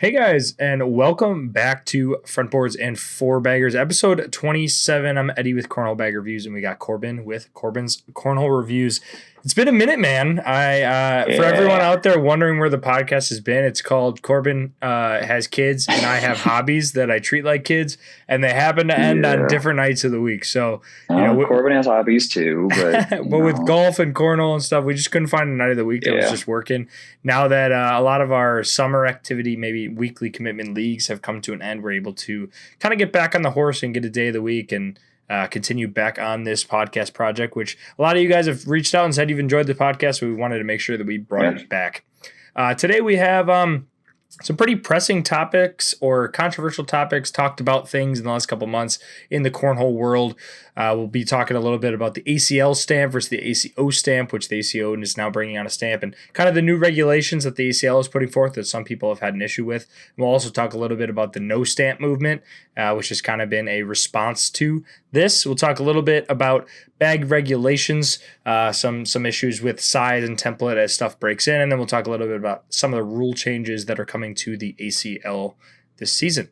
Hey guys, and welcome back to Front Boards and Four Baggers, episode 27. I'm Eddie with Cornhole Bag Reviews, and we got Corbin with Corbin's Cornhole Reviews. It's been a minute, man. For everyone out there wondering where the podcast has been, it's called Corbin Has Kids, and I Have Hobbies That I Treat Like Kids, and they happen to end on different nights of the week. So, Corbin has hobbies too, but with golf and cornhole and stuff, we just couldn't find a night of the week that was just working. Now that a lot of our summer activity, maybe weekly commitment leagues, have come to an end, we're able to kind of get back on the horse and get a day of the week and continue back on this podcast project, which a lot of you guys have reached out and said you've enjoyed the podcast, so we wanted to make sure that we brought it back. Today we have some pretty pressing topics or controversial topics, talked about things in the last couple months in the cornhole world. We'll be talking a little bit about the Acl Stamp versus the Aco Stamp, which the Aco is now bringing on a stamp, and kind of the new regulations that the Acl is putting forth that some people have had an issue with. We'll also talk a little bit about the no stamp movement, which has kind of been a response to this. We'll talk a little bit about bag regulations, some issues with size and template as stuff breaks in, and then we'll talk a little bit about some of the rule changes that are coming to the Acl this season.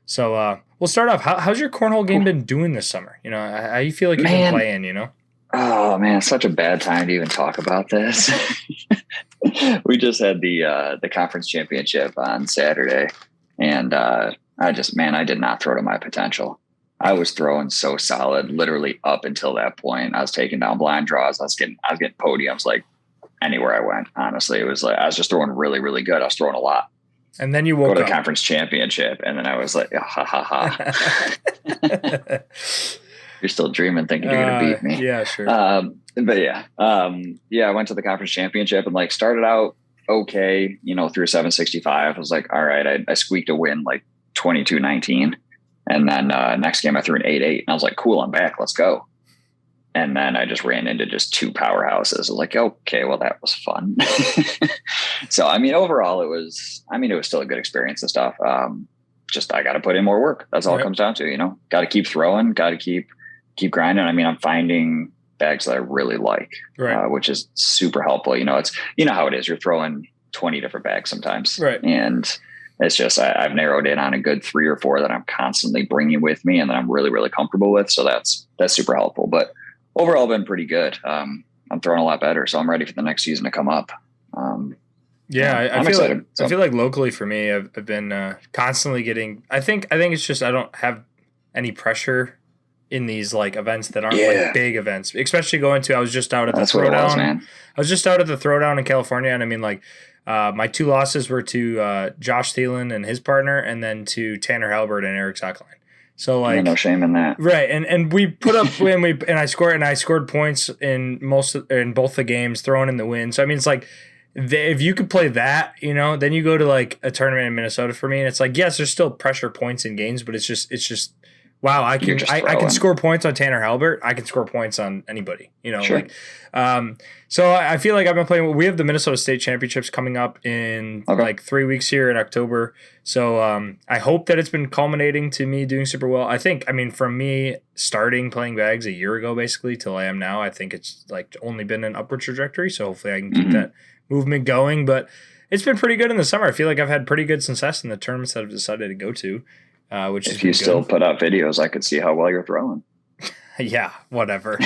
So we'll start off. How's your cornhole game been doing this summer? You know, how you feel like you've been playing, you know? Oh, man, such a bad time to even talk about this. We just had the conference championship on Saturday, and I did not throw to my potential. I was throwing so solid, literally up until that point. I was taking down blind draws. I was getting podiums like anywhere I went. Honestly, it was like I was just throwing really, really good. I was throwing a lot. And then you woke up. Go to the conference championship, and then I was like, ha, ha, ha. You're still dreaming, thinking you're going to beat me. Yeah, sure. I went to the conference championship and like started out okay, through 765. I was like, all right, I squeaked a win like 22-19. And then next game I threw an 8-8, and I was like, cool, I'm back. Let's go. And then I just ran into just two powerhouses. I was like, okay, well, that was fun. So, overall, it was still a good experience and stuff. Just I got to put in more work. That's all it comes down to, got to keep throwing, got to keep grinding. I'm finding bags that I really like, which is super helpful. It's, how it is. You're throwing 20 different bags sometimes. Right. And it's just, I've narrowed in on a good 3 or 4 that I'm constantly bringing with me and that I'm really, really comfortable with. So that's super helpful. But overall, been pretty good. I'm throwing a lot better, so I'm ready for the next season to come up. I'm excited. I feel like locally for me, I've been constantly getting. I think it's just I don't have any pressure in these like events that aren't like big events, especially going to. I was just out at the throwdown. I was just out at the throwdown in California, and my 2 losses were to Josh Thielen and his partner, and then to Tanner Halbert and Eric Zockline. So like no shame in that, right? And we put up I scored points in both the games, throwing in the win. So it's like if you could play that, then you go to like a tournament in Minnesota for me, and it's like yes, there's still pressure points in games, but it's just wow, I can score points on Tanner Halbert. I can score points on anybody, Sure. So I feel like I've been playing. We have the Minnesota State Championships coming up in like 3 weeks here in October. So I hope that it's been culminating to me doing super well. I think, from me starting playing bags a year ago, basically till I am now, I think it's like only been an upward trajectory. So hopefully I can keep that movement going. But it's been pretty good in the summer. I feel like I've had pretty good success in the tournaments that I've decided to go to. Which if you still put out videos, I could see how well you're throwing. Yeah, whatever.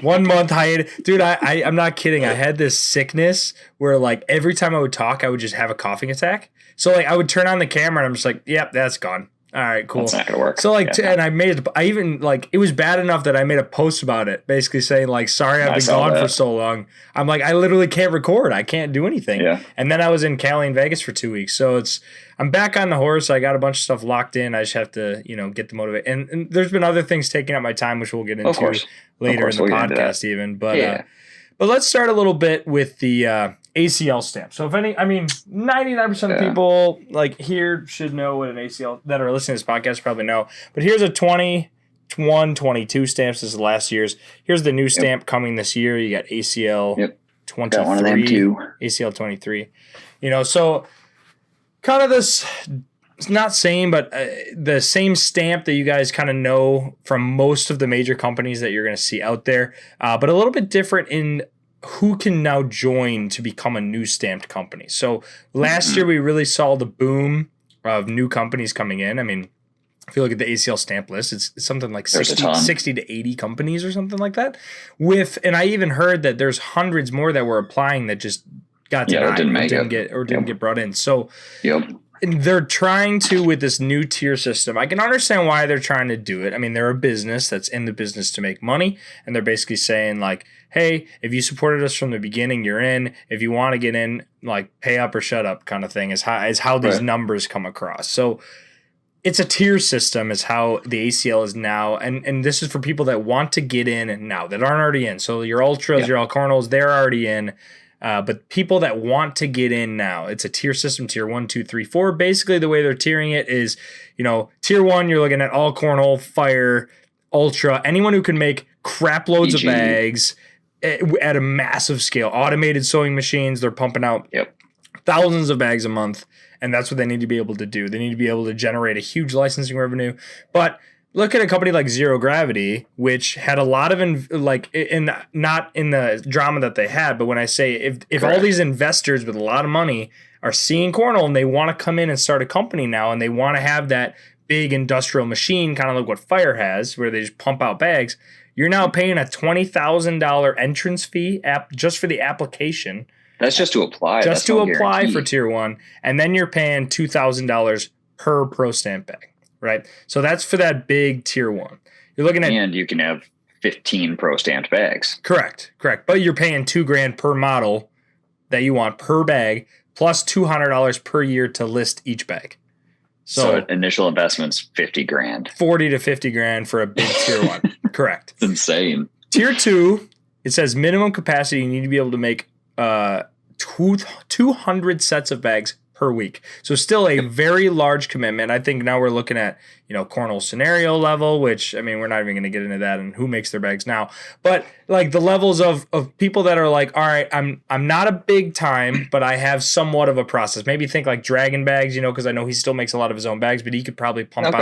1 month hiatus. Dude, I'm not kidding. I had this sickness where like every time I would talk, I would just have a coughing attack. So like I would turn on the camera and I'm just like, yep, that's gone. All right, cool. That's not gonna work. So like, and it was bad enough that I made a post about it, basically saying like, sorry, I've been gone for so long. I'm like, I literally can't record. I can't do anything. Yeah. And then I was in Cali and Vegas for 2 weeks. So I'm back on the horse. I got a bunch of stuff locked in. I just have to, get the motivation. And there's been other things taking up my time, which we'll get into later in the podcast even. But let's start a little bit with the Acl Stamp. So 99% of people like here should know what an Acl that are listening to this podcast probably know. But here's a 21, 22 stamps. This is last year's. Here's the new stamp coming this year. You got Acl 23, got one of them too. Acl 23. So kind of this, it's not same, but the same stamp that you guys kind of know from most of the major companies that you're going to see out there, but a little bit different in who can now join to become a new stamped company. So last year we really saw the boom of new companies coming in. I mean, if you look at the ACL stamp list, it's something like 60 to 80 companies or something like that. And I even heard that there's hundreds more that were applying that just got denied or didn't get brought in. So they're trying to, with this new tier system, I can understand why they're trying to do it. I mean, they're a business that's in the business to make money, and they're basically saying like, hey, if you supported us from the beginning, you're in. If you want to get in, like pay up or shut up kind of thing is how these numbers come across. So it's a tier system is how the ACL is now. And this is for people that want to get in now that aren't already in. So your ultras, your all cornholes, they're already in. But people that want to get in now, it's a tier system, tier 1, 2, 3, 4. Basically, the way they're tiering it is, tier 1, you're looking at all cornhole, fire, ultra, anyone who can make crap loads of bags at a massive scale. Automated sewing machines, they're pumping out thousands of bags a month, and that's what they need to be able to do. They need to be able to generate a huge licensing revenue. But look at a company like Zero Gravity, which had a lot of not in the drama that they had, but when I say if all these investors with a lot of money are seeing cornhole and they want to come in and start a company now, and they want to have that big industrial machine, kind of like what Fire has, where they just pump out bags, you're now paying a $20,000 entrance fee just for the application. That's just to apply. Just to apply for tier 1, and then you're paying $2,000 per Pro Stamp bag. Right. So that's for that big tier 1. You're looking at, and you can have 15 Pro Stamped bags. Correct. But you're paying $2,000 per model that you want per bag, plus $200 per year to list each bag. So initial investment's $50,000. 40 to 50 grand for a big tier 1. Correct. It's insane. Tier 2, it says minimum capacity. You need to be able to make 200 sets of bags per week. So still a very large commitment. I think now we're looking at, cornhole scenario level, which, I mean, we're not even going to get into that and who makes their bags now. But like the levels of people that are like, all right, I'm not a big time, but I have somewhat of a process. Maybe think like Dragon bags, because I know he still makes a lot of his own bags, but he could probably pump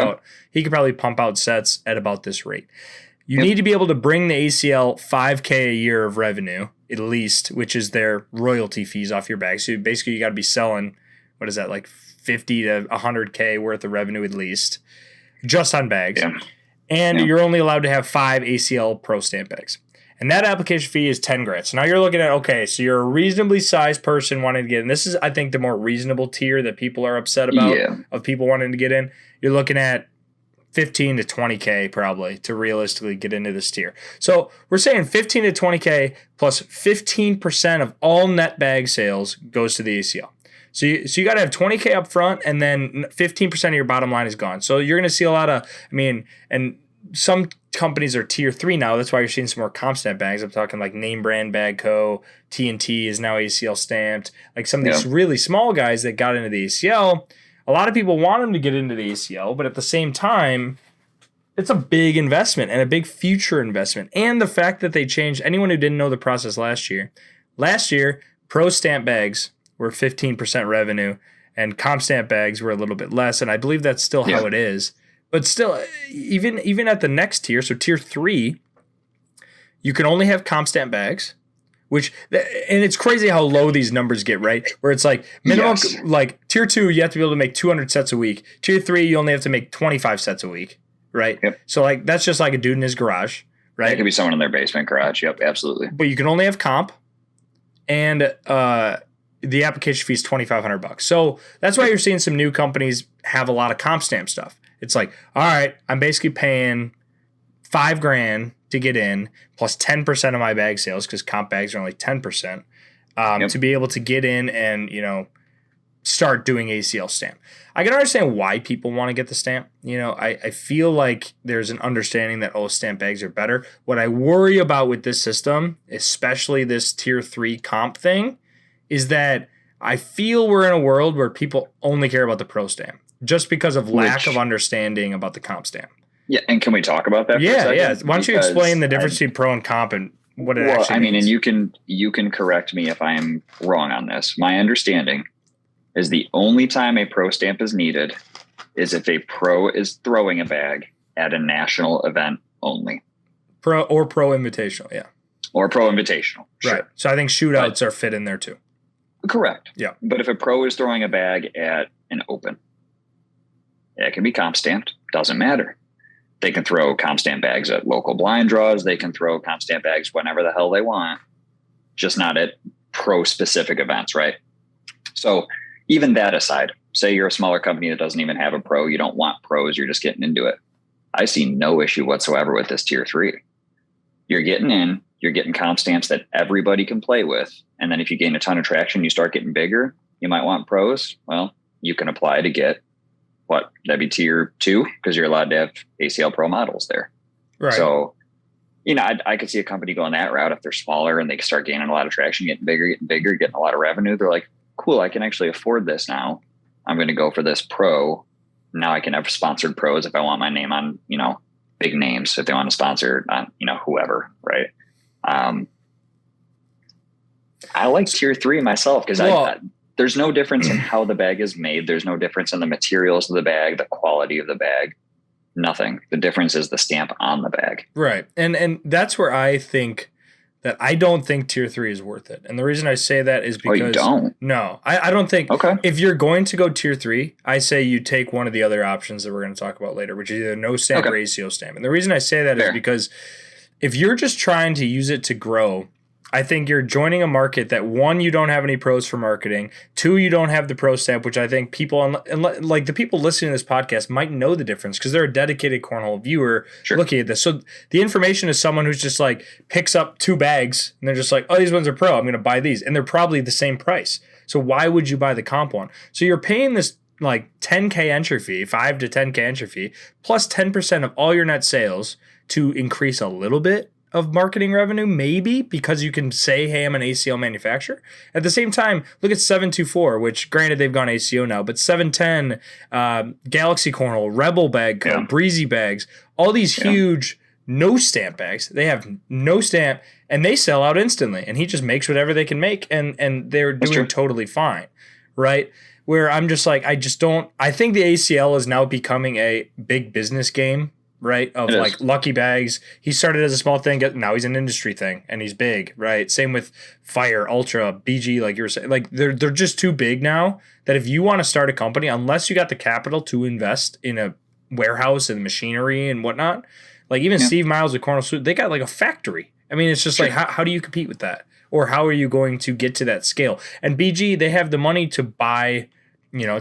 out sets at about this rate. You need to be able to bring the ACL $5,000 a year of revenue, at least, which is their royalty fees off your bag. So basically you got to be selling, what is that, like 50 to $100K worth of revenue at least, just on bags. Yeah. And you're only allowed to have 5 ACL Pro Stamp bags. And that application fee is $10,000. So now you're looking at, okay, so you're a reasonably sized person wanting to get in. This is, I think, the more reasonable tier that people are upset about of people wanting to get in. You're looking at 15 to 20K probably to realistically get into this tier. So we're saying 15 to 20K plus 15% of all net bag sales goes to the ACL. So you got to have 20K up front, and then 15% of your bottom line is gone. So you're going to see a lot of, and some companies are tier 3 now. That's why you're seeing some more comp stamp bags. I'm talking like Name Brand Bag Co. T&T is now ACL stamped. Like some of these really small guys that got into the ACL, a lot of people want them to get into the ACL, but at the same time, it's a big investment and a big future investment. And the fact that they changed, anyone who didn't know the process last year, Pro Stamp bags were 15% revenue, and comp stamp bags were a little bit less, and I believe that's still how it is. But still, even at the next tier, so tier 3, you can only have comp stamp bags, and it's crazy how low these numbers get, right? Where it's like minimum, like tier 2, you have to be able to make 200 sets a week. Tier 3, you only have to make 25 sets a week, right? Yep. So like that's just like a dude in his garage, right? It could be someone in their basement garage. Yep, absolutely. But you can only have comp, and the application fee is $2,500. So that's why you're seeing some new companies have a lot of comp stamp stuff. It's like, all right, I'm basically paying $5,000 to get in, plus 10% of my bag sales, because comp bags are only 10%, to be able to get in and start doing ACL stamp. I can understand why people want to get the stamp. I feel like there's an understanding that stamp bags are better. What I worry about with this system, especially this tier 3 comp thing, is that I feel we're in a world where people only care about the Pro Stamp just because of lack of understanding about the comp stamp. Yeah, and can we talk about that for a second? Yeah. Why don't you explain the difference between pro and comp and what it actually means? And you can correct me if I'm wrong on this. My understanding is the only time a Pro Stamp is needed is if a pro is throwing a bag at a national event only. Pro Invitational, yeah. Or Pro Invitational, sure. Right. So I think shootouts are fit in there too. Correct. Yeah. But if a pro is throwing a bag at an open, It can be comp stamped. Doesn't matter. They can throw comp stamp bags at local blind draws. They can throw comp stamp bags whenever the hell they want, just not at pro specific events, right? So even that aside, say you're a smaller company that doesn't even have a pro, you don't want pros, you're just getting into it. I see no issue whatsoever with this tier 3. You're getting in, you're getting comp stamps that everybody can play with. And then if you gain a ton of traction, you start getting bigger, you might want pros. Well, you can apply to get that'd be tier 2 because you're allowed to have ACL pro models there. Right. So, I could see a company going that route if they're smaller and they start gaining a lot of traction, getting bigger, getting a lot of revenue. They're like, cool, I can actually afford this now. I'm going to go for this pro. Now I can have sponsored pros if I want my name on, big names, if they want to sponsor on, whoever. Right. I like tier 3 myself because there's no difference in how the bag is made. There's no difference in the materials of the bag, the quality of the bag, nothing. The difference is the stamp on the bag. Right. And that's where I think that I don't think tier 3 is worth it. And the reason I say that is because you don't? No, I don't think. Okay. If you're going to go tier 3, I say you take one of the other options that we're going to talk about later, which is either no stamp or ACO stamp. And the reason I say that is because if you're just trying to use it to grow, I think you're joining a market that, 1, you don't have any pros for marketing. 2, you don't have the pro stamp, which I think people, like the people listening to this podcast, might know the difference because they're a dedicated Cornhole viewer looking at this. So the information is someone who's just like picks up 2 bags and they're just like, oh, these ones are pro, I'm going to buy these. And they're probably the same price. So why would you buy the comp one? So you're paying this like 10K entry fee, 5 to 10K entry fee, plus 10% of all your net sales to increase a little bit of marketing revenue, maybe, because you can say, hey, I'm an ACL manufacturer. At the same time, look at 724, which granted they've gone ACO now, but 710, Galaxy Cornhole, Rebel Bag Co., Breezy Bags, all these huge no stamp bags. They have no stamp and they sell out instantly. And he just makes whatever they can make and they're doing totally fine, right? Where I'm just like, I think the ACL is now becoming a big business game, right? Of like Lucky Bags. He started as a small thing. Now he's an industry thing and he's big, right? Same with Fire, Ultra, BG, like you were saying. Like they're just too big now that if you want to start a company, unless you got the capital to invest in a warehouse and machinery and whatnot, like even Steve Miles with Cornhole Suit, they got like a factory. I mean, it's just like, how do you compete with that? Or how are you going to get to that scale? And BG, they have the money to buy,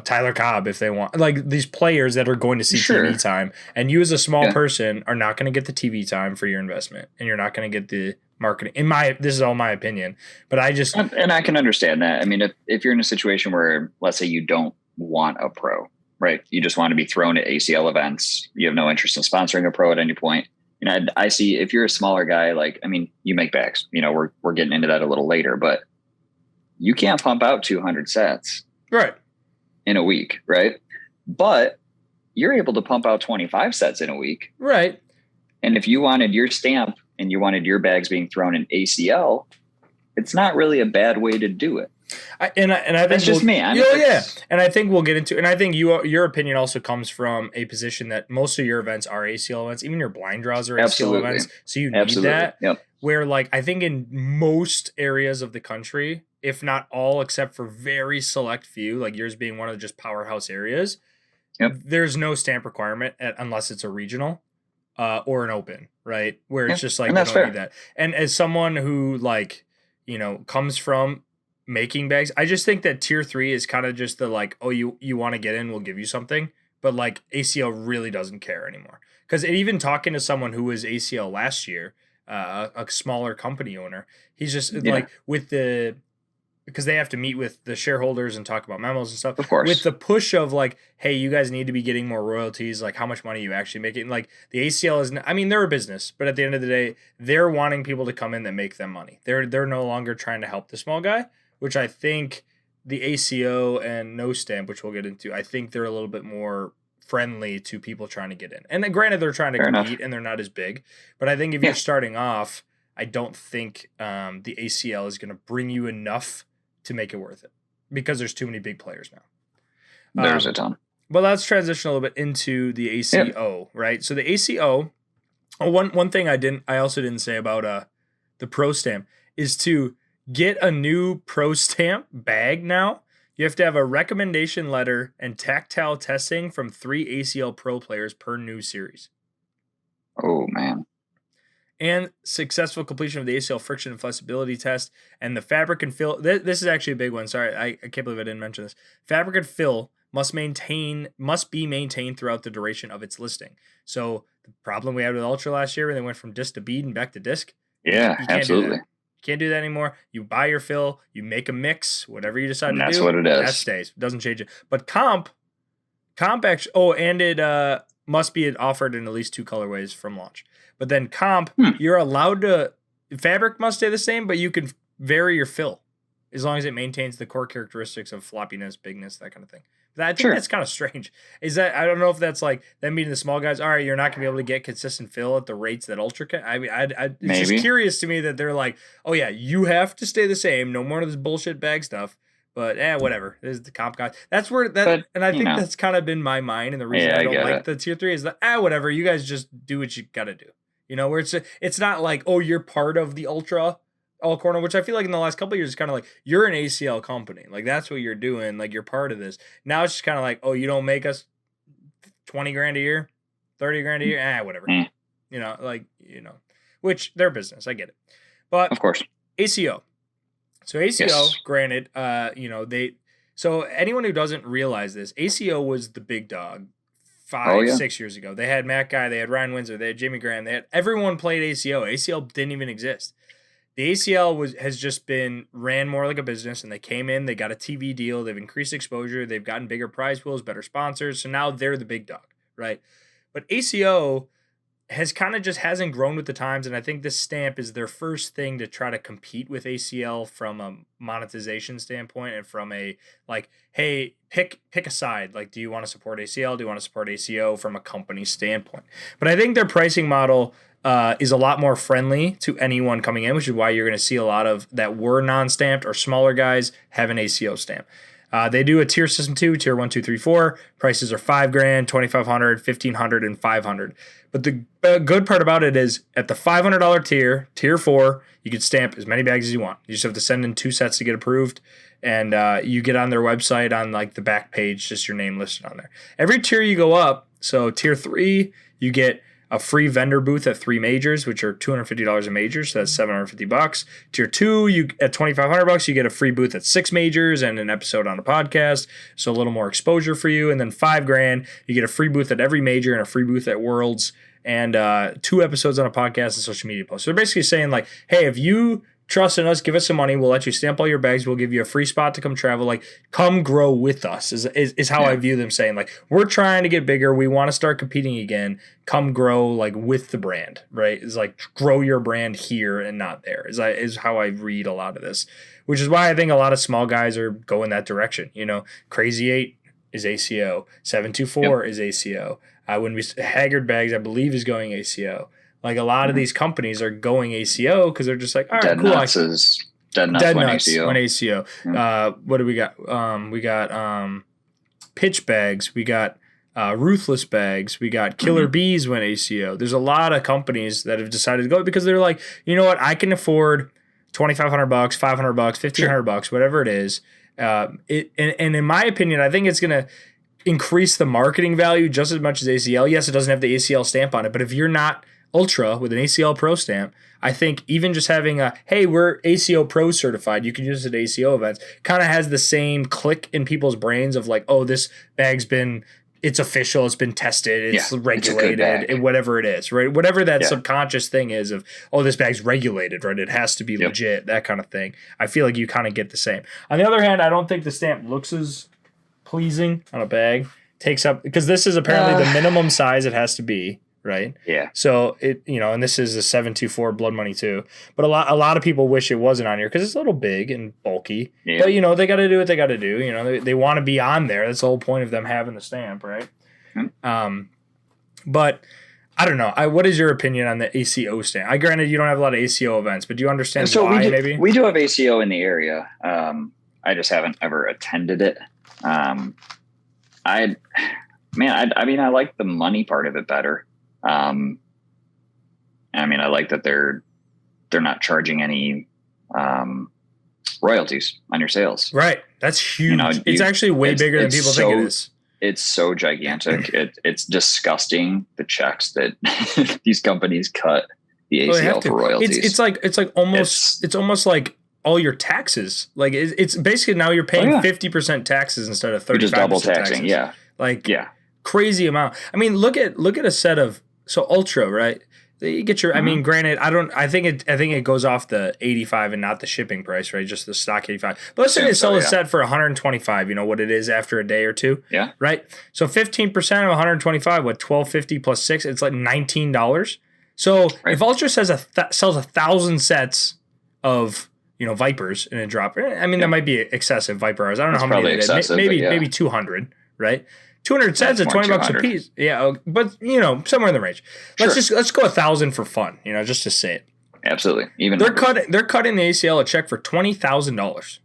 Tyler Cobb if they want. Like these players that are going to see TV time. And you as a small person are not going to get the TV time for your investment. And you're not going to get the marketing. This is all my opinion. But I just... And I can understand that. I mean, if you're in a situation where, let's say you don't want a pro, right? You just want to be thrown at ACL events. You have no interest in sponsoring a pro at any point. I see if you're a smaller guy, like, I mean, you make bags, we're getting into that a little later, but you can't pump out 200 sets in a week. Right. But you're able to pump out 25 sets in a week. Right. And if you wanted your stamp and you wanted your bags being thrown in ACL, it's not really a bad way to do it. I think that's just me. And I think we'll get into, and I think your opinion also comes from a position that most of your events are ACL events, even your blind draws are ACL events. So you need that. Yep. Where like I think in most areas of the country, if not all, except for very select few, like yours being one of the just powerhouse areas, there's no stamp requirement unless it's a regional or an open, right? Where it's just like you don't need that. And as someone who like comes from making bags, I just think that tier 3 is kind of just the like, oh, you want to get in, we'll give you something. But like ACL really doesn't care anymore. Because even talking to someone who was ACL last year, a smaller company owner, he's just like because they have to meet with the shareholders and talk about memos and stuff. Of course. With the push of like, hey, you guys need to be getting more royalties, like how much money you actually making. Like the ACL is, they're a business, but at the end of the day, they're wanting people to come in that make them money. They're no longer trying to help the small guy, which I think the ACO and no stamp, which we'll get into, I think they're a little bit more friendly to people trying to get in. And granted, they're trying to compete and they're not as big, but I think if you're starting off, I don't think the ACL is going to bring you enough to make it worth it because there's too many big players now. There's a ton. But let's transition a little bit into the ACO, right? So the ACO, one thing I also didn't say about the pro stamp is to get a new pro stamp bag now. You have to have a recommendation letter and tactile testing from 3 ACL Pro players per new series. Oh, man. And successful completion of the ACL friction and flexibility test. And the fabric and fill. This is actually a big one. Sorry, I can't believe I didn't mention this. Fabric and fill must be maintained throughout the duration of its listing. So the problem we had with Ultra last year when they went from disc to bead and back to disc. Yeah, you absolutely. Can't do that anymore. You buy your fill, you make a mix, whatever you decide to do. That's what it is. That stays. Doesn't change it. But comp actually, and it must be offered in at least 2 colorways from launch. But then comp, you're allowed to, fabric must stay the same, but you can vary your fill as long as it maintains the core characteristics of floppiness, bigness, that kind of thing. I think that's kind of strange. Is that, I don't know if that's like them meeting the small guys. All right, you're not gonna be able to get consistent fill at the rates that Ultra can. I mean, it's just curious to me that they're like, oh yeah, you have to stay the same. No more of this bullshit bag stuff. But whatever. This is the comp guys. That's where and I think that's kind of been my mind. And the reason I don't like the tier 3 is that whatever. You guys just do what you gotta do. You know, where it's not like, oh, you're part of the Ultra all corner, which I feel like in the last couple of years is kind of like you're an ACL company, like that's what you're doing, like you're part of this. Now it's just kind of like, oh, you don't make us $20,000 a year, $30,000 a year, whatever. You know, like, you know, which their business, I get it, but of course ACO. So ACO, granted, you know, so anyone who doesn't realize this, ACO was the big dog 6 years ago. They had Matt Guy, they had Ryan Windsor, they had Jimmy Graham, everyone played ACO. ACL didn't even exist. The ACL has just been ran more like a business, and they came in, they got a TV deal, they've increased exposure, they've gotten bigger prize pools, better sponsors, so now they're the big dog, right? But ACO has kind of just hasn't grown with the times, and I think this stamp is their first thing to try to compete with ACL from a monetization standpoint and from a like, hey, pick a side. Like, do you want to support ACL? Do you want to support ACO from a company standpoint? But I think their pricing model is a lot more friendly to anyone coming in, which is why you're going to see a lot of that were non-stamped or smaller guys have an ACO stamp. They do a tier system too, tier 1, 2, 3, 4. Prices are $5,000, $2,500, $1,500, and $500. But the good part about it is at the $500 tier, tier 4, you can stamp as many bags as you want. You just have to send in 2 sets to get approved, and you get on their website on like the back page, just your name listed on there. Every tier you go up, so tier 3, you get a free vendor booth at 3 majors, which are $250 a major, so that's $750. Tier 2, you at $2,500, you get a free booth at 6 majors and an episode on a podcast, so a little more exposure for you. And then $5,000, you get a free booth at every major and a free booth at Worlds and 2 episodes on a podcast and social media posts. So they're basically saying like, hey, if you trust in us, give us some money, we'll let you stamp all your bags, we'll give you a free spot to come travel, like come grow with us is how I view them, saying like, we're trying to get bigger, we want to start competing again, come grow like with the brand, right? It's like grow your brand here and not there is how I read a lot of this, which is why I think a lot of small guys are going that direction. You know, Crazy 8 is ACO, 724 is ACO. When we Haggard Bags, I believe, is going ACO. Like a lot of these companies are going ACO because they're just like, all right, Dead cool. Nuts Dead Nuts went ACO. What do we got? We got Pitch Bags. We got Ruthless Bags. We got Killer Bees went ACO. There's a lot of companies that have decided to go because they're like, you know what? I can afford $2,500, $500, $1,500, whatever it is. And in my opinion, I think it's going to increase the marketing value just as much as ACL. Yes, it doesn't have the ACL stamp on it, but if you're not Ultra with an ACL Pro stamp, I think even just having hey, we're ACO Pro certified, you can use it at ACO events, kind of has the same click in people's brains of like, oh, this bag's it's official, it's been tested, it's regulated, and whatever it is, right? Whatever that subconscious thing is of, oh, this bag's regulated, right? It has to be legit, that kind of thing. I feel like you kind of get the same. On the other hand, I don't think the stamp looks as pleasing on a bag. Takes up, because this is apparently the minimum size it has to be. Right. Yeah. So it, you know, and this is a 724 Blood Money too. But a lot of people wish it wasn't on here because it's a little big and bulky. Yeah. But you know, they got to do what they got to do. You know, they want to be on there. That's the whole point of them having the stamp, right? Mm-hmm. But I don't know. What is your opinion on the ACO stamp? Granted, you don't have a lot of ACO events, but do you understand why? Maybe we do have ACO in the area. I just haven't ever attended it. I like the money part of it better. I mean, I like that they're not charging any royalties on your sales. Right. That's huge. It's actually way bigger than people think it is. It's so gigantic. It's disgusting, the checks that these companies cut the ACL for royalties. It's almost like all your taxes. Like it's basically now you're paying 50% taxes instead of 35%. Just double taxing, taxes. Crazy amount. I mean, look at a set of Ultra, right? You get your. I mean, granted, I think it goes off the 85 and not the shipping price, right? Just the stock 85. But let's say they sell a set for 125. You know what it is after a day or two. Yeah. Right. So 15% of 125, what, $12.50 plus 6? It's like $19. So if Ultra sells 1,000 sets of Vipers in a drop, I mean that might be excessive Viper hours. I don't know how many it is. Maybe 200, right? 200 cents at $20 a piece. Yeah, but somewhere in the range. Let's go 1,000 for fun, just to say it. Absolutely. Even they're cutting the ACL a check for $20,000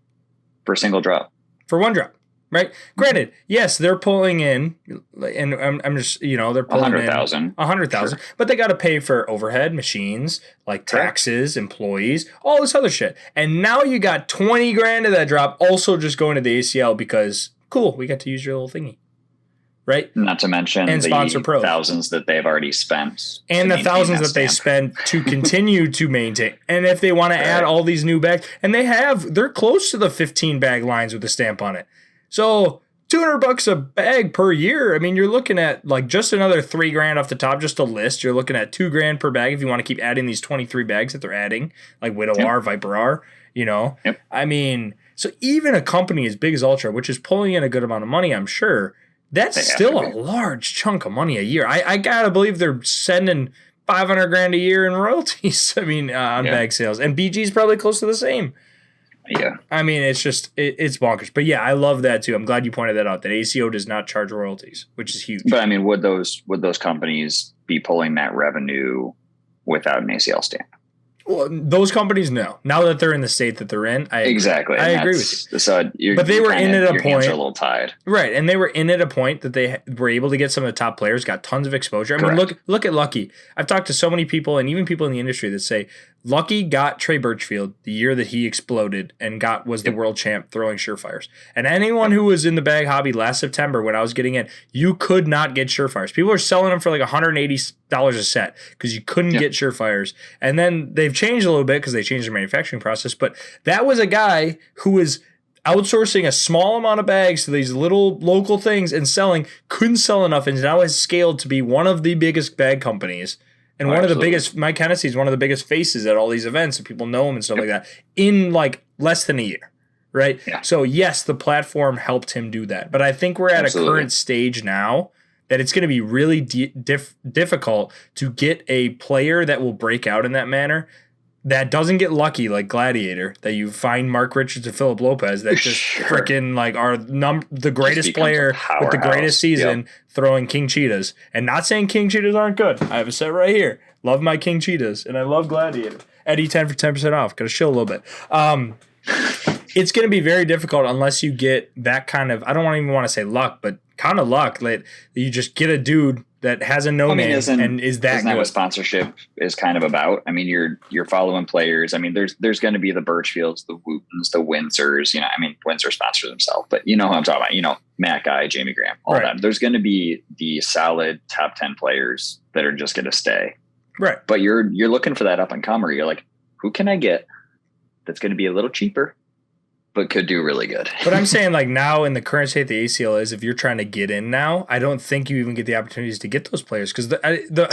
for a single drop. For one drop, right? Granted, yes, they're pulling in, and I'm just they're pulling 100,000, 100,000, but they got to pay for overhead, machines, like taxes, employees, all this other shit. And now you got 20 grand of that drop also just going to the ACL because cool, we got to use your little thingy. Right. Not to mention the thousands that they've already spent. And the thousands that they spent to continue to maintain. And if they want to add all these new bags, and they're close to the 15 bag lines with the stamp on it. So $200 a bag per year. I mean, you're looking at like just another $3,000 off the top, just a list. You're looking at $2,000 per bag if you want to keep adding these 23 bags that they're adding, like Widow R, Viper R, Yep. I mean, so even a company as big as Ultra, which is pulling in a good amount of money, I'm sure, that's still a large chunk of money a year. I gotta believe they're sending $500,000 a year in royalties. I mean, on bag sales, and BG's probably close to the same. Yeah, I mean, it's just it's bonkers. But yeah, I love that too. I'm glad you pointed that out. That ACO does not charge royalties, which is huge. But I mean, would those companies be pulling that revenue without an ACL stamp? Well, those companies, no. Now that they're in the state that they're in, I agree with you. So but they were in at a point. Hands are a little tied, right? And they were in at a point that they were able to get some of the top players, got tons of exposure. I mean, look at Lucky. I've talked to so many people, and even people in the industry, that say Lucky got Trey Birchfield the year that he exploded and was the world champ throwing Surefires. And anyone who was in the bag hobby last September when I was getting in, you could not get Surefires. People were selling them for like $180 a set because you couldn't get Surefires. And then they've changed a little bit because they changed their manufacturing process. But that was a guy who was outsourcing a small amount of bags to these little local things and couldn't sell enough, and now has scaled to be one of the biggest bag companies. And one of the biggest, Mike Hennessey's one of the biggest faces at all these events, and people know him and stuff like that in like less than a year, right? Yeah. So yes, the platform helped him do that. But I think we're at a current stage now that it's going to be really difficult to get a player that will break out in that manner, that doesn't get lucky like Gladiator, that you find Mark Richards and Philip Lopez that just freaking like are the greatest player with the greatest season throwing King Cheetahs. And not saying King Cheetahs aren't good. I have a set right here. Love my King Cheetahs, and I love Gladiator. Eddie 10 for 10% off. Got to chill a little bit. It's going to be very difficult unless you get that kind of, I don't even want to say luck, but kind of luck that you just get a dude that has a name and is that isn't good. That what sponsorship is kind of about? I mean, you're following players. I mean, there's going to be the Birchfields, the Wootons, the Windsors. I mean, Windsor sponsors himself, but you know who I'm talking about. Matt Guy, Jamie Graham, all that. There's going to be the solid top 10 players that are just going to stay. Right. But you're looking for that up and comer. You're like, who can I get that's going to be a little cheaper, but could do really good? But I'm saying, like, now in the current state the ACL is, if you're trying to get in now, I don't think you even get the opportunities to get those players, because the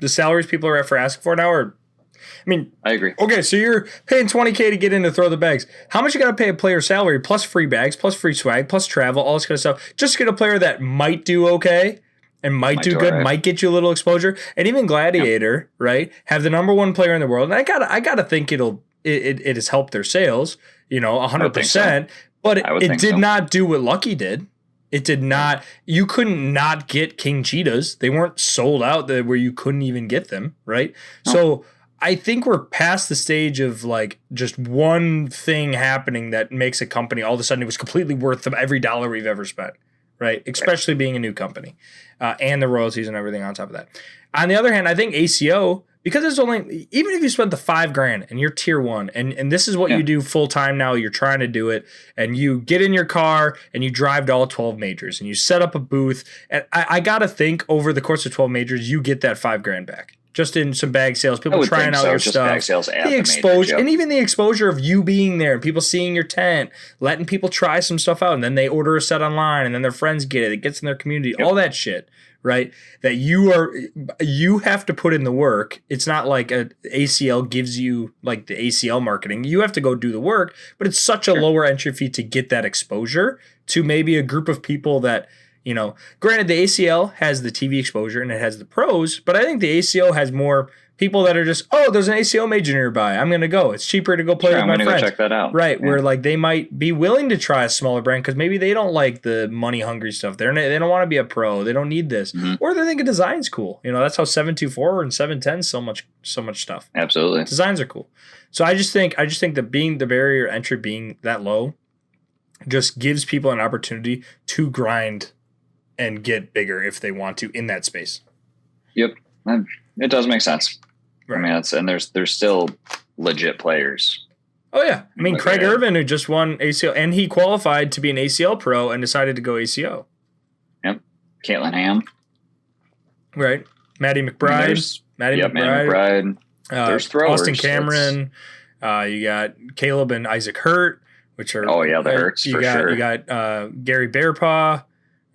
salaries people are asking for now are, I mean, I agree. Okay, so you're paying $20K to get in to throw the bags. How much you got to pay a player salary plus free bags, plus free swag, plus travel, all this kind of stuff, just to get a player that might do okay and might do good, might get you a little exposure? And even Gladiator, right, have the number one player in the world, and I gotta think it has helped their sales, 100%. But it did not do what Lucky did. It did not. You couldn't not get King Cheetahs. They weren't sold out where you couldn't even get them, right? No. So I think we're past the stage of like just one thing happening that makes a company all of a sudden it was completely worth every dollar we've ever spent, right? Especially being a new company, and the royalties and everything on top of that. On the other hand, I think ACO because it's only, even if you spent the $5,000 and you're tier 1 and this is what you do full time now, you're trying to do it, and you get in your car and you drive to all 12 majors and you set up a booth. And I got to think over the course of 12 majors, you get that $5,000 back. Just in some bag sales, people trying out your just stuff, bag sales at the exposure, majors, and even the exposure of you being there and people seeing your tent, letting people try some stuff out, and then they order a set online, and then their friends get it. It gets in their community, all that shit, right? That you have to put in the work. It's not like a ACL gives you like the ACL marketing. You have to go do the work, but it's such a lower entry fee to get that exposure to maybe a group of people that. Granted, the ACL has the TV exposure and it has the pros, but I think the ACO has more people that are just, there's an ACO major nearby. I'm going to go. It's cheaper to go play with my friends. Go check that out. Right, where like they might be willing to try a smaller brand because maybe they don't like the money-hungry stuff. They don't want to be a pro. They don't need this. Mm-hmm. Or they think a design's cool. That's how 724 and 710 so much stuff. Absolutely. Designs are cool. So I just think that being the barrier entry being that low just gives people an opportunity to grind and get bigger if they want to in that space. Yep. It does make sense. Right. I mean, and there's still legit players. Oh, yeah. I mean, Craig Irvin, who just won ACL, and he qualified to be an ACL pro and decided to go ACO. Yep. Caitlin Ham. Right. Maddie McBride. Maddie McBride. There's throwers. Austin Cameron. You got Caleb and Isaac Hurt, which are... Oh, yeah, the Hurts for sure. You got Gary Bearpaw.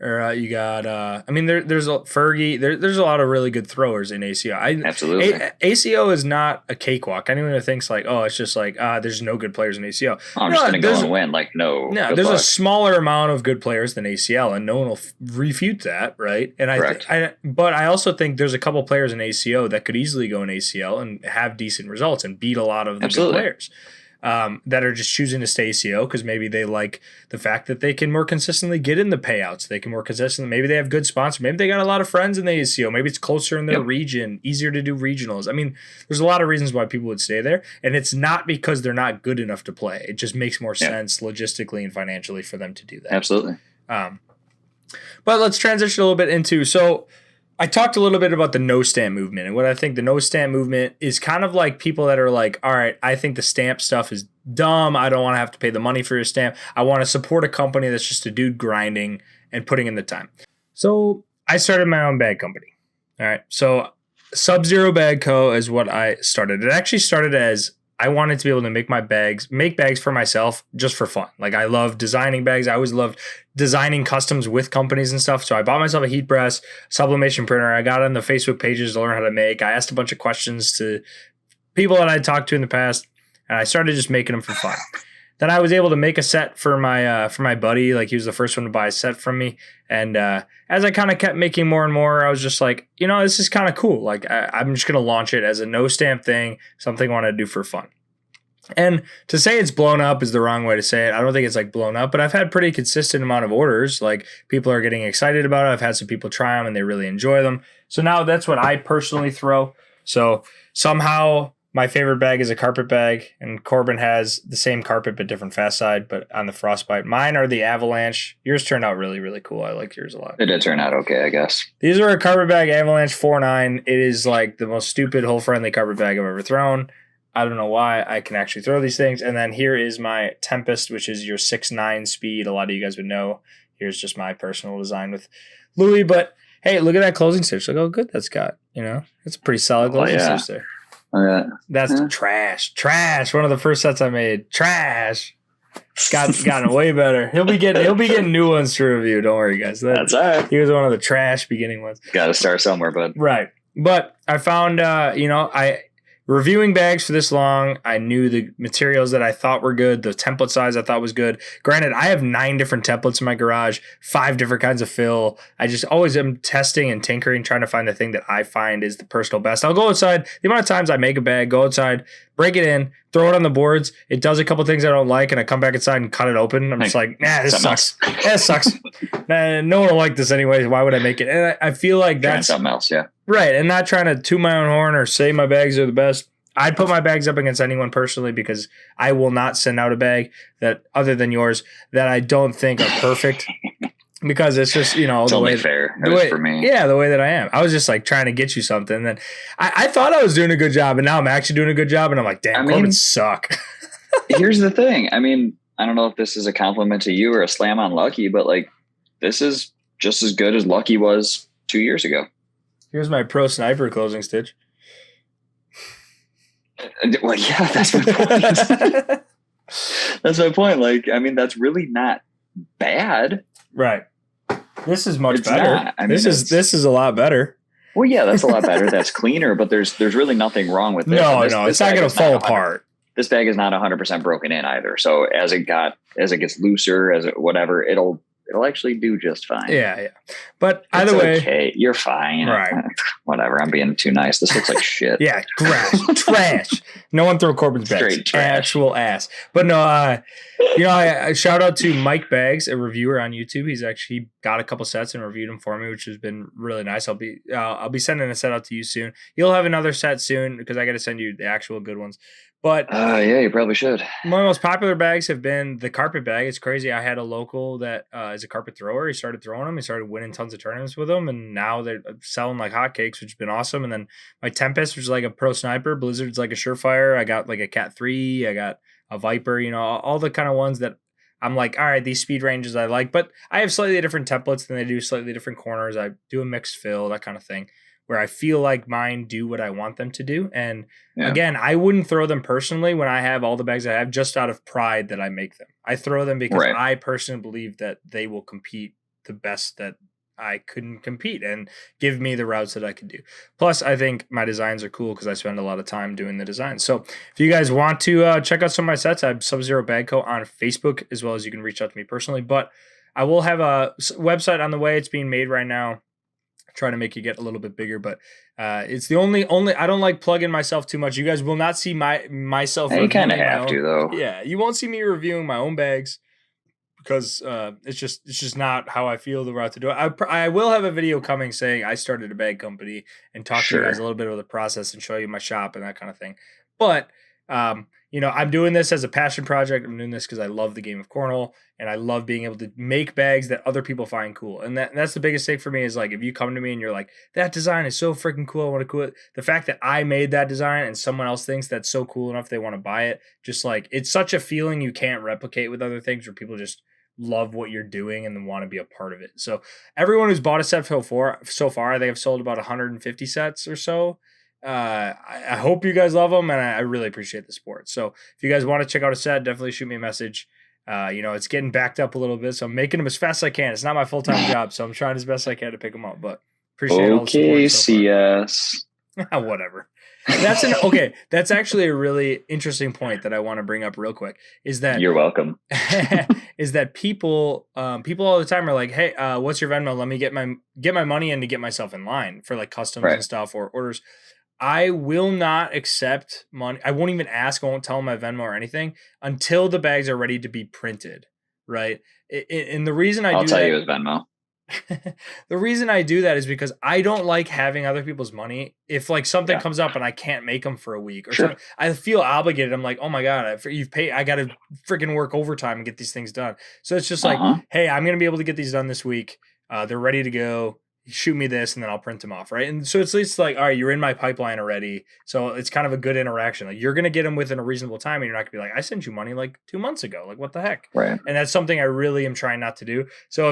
Or you got, there's a Fergie. There's a lot of really good throwers in ACO. Absolutely. ACO is not a cakewalk. Anyone who thinks like, it's just like, there's no good players in ACO. I'm just going to go and win. Like, no. No, there's a smaller amount of good players than ACL, and no one will refute that, right? And but I also think there's a couple players in ACO that could easily go in ACL and have decent results and beat a lot of the good players. That are just choosing to stay ACO because maybe they like the fact that they can more consistently get in the payouts. They can more consistently, maybe they have good sponsors. Maybe they got a lot of friends in the ACO. Maybe it's closer in their region, easier to do regionals. I mean, there's a lot of reasons why people would stay there. And it's not because they're not good enough to play. It just makes more sense logistically and financially for them to do that. Absolutely. But let's transition a little bit into, so I talked a little bit about the no stamp movement, and what I think the no stamp movement is kind of like people that are like, all right, I think the stamp stuff is dumb. I don't want to have to pay the money for your stamp. I want to support a company that's just a dude grinding and putting in the time. So I started my own bag company. All right. So Sub-Zero Bag Co. is what I started. It actually started as I wanted to be able to make bags for myself just for fun. Like I love designing bags. I always loved designing customs with companies and stuff. So I bought myself a heat press, sublimation printer. I got on the Facebook pages to learn how to make. I asked a bunch of questions to people that I'd talked to in the past, and I started just making them for fun. Then I was able to make a set for my buddy. Like he was the first one to buy a set from me. And as I kind of kept making more and more, I was just like, this is kind of cool. Like I'm just going to launch it as a no stamp thing, something I want to do for fun. And to say it's blown up is the wrong way to say it. I don't think it's like blown up, but I've had pretty consistent amount of orders. Like people are getting excited about it. I've had some people try them and they really enjoy them. So now that's what I personally throw. So somehow my favorite bag is a carpet bag, and Corbin has the same carpet but different fast side, but on the Frostbite. Mine are the Avalanche. Yours turned out really, really cool. I like yours a lot. It did turn out okay, I guess. These are a carpet bag Avalanche 4.9. It is like the most stupid, hole-friendly carpet bag I've ever thrown. I don't know why I can actually throw these things. And then here is my Tempest, which is your 6.9 speed. A lot of you guys would know. Here's just my personal design with Louis. But hey, look at that closing stitch. Look how good that's got. It's a pretty solid closing stitch there. That's trash. One of the first sets I made. Trash. Gotten way better. He'll be getting new ones to review. Don't worry, guys. That's all right. He was one of the trash beginning ones. Got to start somewhere, bud. Right. But I found, reviewing bags for this long, I knew the materials that I thought were good, the template size I thought was good. Granted, I have 9 different templates in my garage, 5 different kinds of fill. I just always am testing and tinkering, trying to find the thing that I find is the personal best. I'll go outside. The amount of times I make a bag, go outside, break it in, throw it on the boards. It does a couple things I don't like, and I come back inside and cut it open. I'm just like, this sucks. This sucks. No one will like this anyway. Why would I make it? And I feel like that's something else, yeah. Right, and not trying to toot my own horn or say my bags are the best. I'd put my bags up against anyone personally because I will not send out a bag that, other than yours, that I don't think are perfect. because it's just, it's the only way fair for me. Yeah, the way that I am. I was just like trying to get you something. And then I thought I was doing a good job, and now I'm actually doing a good job. And I'm like, damn, Corbins suck. Here's the thing. I mean, I don't know if this is a compliment to you or a slam on Lucky, but like, this is just as good as Lucky was 2 years ago. Here's my Pro Sniper closing stitch. Well, yeah, that's my point. That's my point. Like, I mean, that's really not bad. Right. This is much better. This is a lot better. Well, yeah, that's a lot better. That's cleaner, but there's really nothing wrong with it. No, it's not going to fall apart. This bag is not 100% broken in either. So as it gets looser, whatever, it'll actually do just fine. Yeah. But either way, okay, you're fine. Right. Whatever. I'm being too nice. This looks like shit. Yeah, trash. No one throw Corbin's bags. Straight trash. Actual ass. But no, I shout out to Mike Baggs, a reviewer on YouTube. He's actually got a couple sets and reviewed them for me, which has been really nice. I'll be sending a set out to you soon. You'll have another set soon because I got to send you the actual good ones. But yeah, you probably should. One of the most popular bags have been the carpet bag. It's crazy. I had a local that is a carpet thrower. He started throwing them. He started winning tons of tournaments with them, and now they're selling like hotcakes, which has been awesome. And then my Tempest, which is like a Pro Sniper. Blizzard's like a Surefire. I got like a Cat 3. I got a Viper. All the kind of ones that I'm like, all right, these speed ranges I like. But I have slightly different templates than they do, slightly different corners. I do a mixed fill, that kind of thing, where I feel like mine do what I want them to do. And again, I wouldn't throw them personally when I have all the bags I have just out of pride that I make them. I throw them because I personally believe that they will compete the best that I couldn't compete and give me the routes that I could do. Plus, I think my designs are cool because I spend a lot of time doing the designs. So if you guys want to check out some of my sets, I have Sub-Zero Bag Co. on Facebook, as well as you can reach out to me personally. But I will have a website on the way. It's being made right now. Trying to make it get a little bit bigger, but it's the only I don't like plugging myself too much. You guys will not see myself. You kind of have to, though. Yeah, you won't see me reviewing my own bags because it's just not how I feel the route to do it. I will have a video coming saying I started a bag company and talk to you guys a little bit about the process and show you my shop and that kind of thing. But I'm doing this as a passion project. I'm doing this because I love the game of Cornhole and I love being able to make bags that other people find cool. And that's the biggest thing for me is like, if you come to me and you're like, that design is so freaking cool, I want to cool it. The fact that I made that design and someone else thinks that's so cool enough they want to buy it, just like, it's such a feeling you can't replicate with other things where people just love what you're doing and then want to be a part of it. So everyone who's bought a set so far, I think I've sold about 150 sets or so. I hope you guys love them, and I really appreciate the support. So if you guys want to check out a set, definitely shoot me a message. It's getting backed up a little bit, so I'm making them as fast as I can. It's not my full-time job, so I'm trying as best I can to pick them up, but appreciate all the support. CS. Whatever. That's actually a really interesting point that I want to bring up real quick. Is that you're welcome? Is that people all the time are like, hey, what's your Venmo? Let me get my money in to get myself in line for like customs and stuff or orders. I will not accept money. I won't even ask. I won't tell them my Venmo or anything until the bags are ready to be printed. Right. And the reason I'll tell you is Venmo. The reason I do that is because I don't like having other people's money. If like something comes up and I can't make them for a week or something, I feel obligated. I'm like, oh my God, you've paid. I got to freaking work overtime and get these things done. So it's just like, hey, I'm going to be able to get these done this week. They're ready to go. Shoot me this and then I'll print them off. Right. And so it's at least like, all right, you're in my pipeline already. So it's kind of a good interaction. Like you're going to get them within a reasonable time and you're not gonna be like, I sent you money like 2 months ago. Like what the heck? Right. And that's something I really am trying not to do. So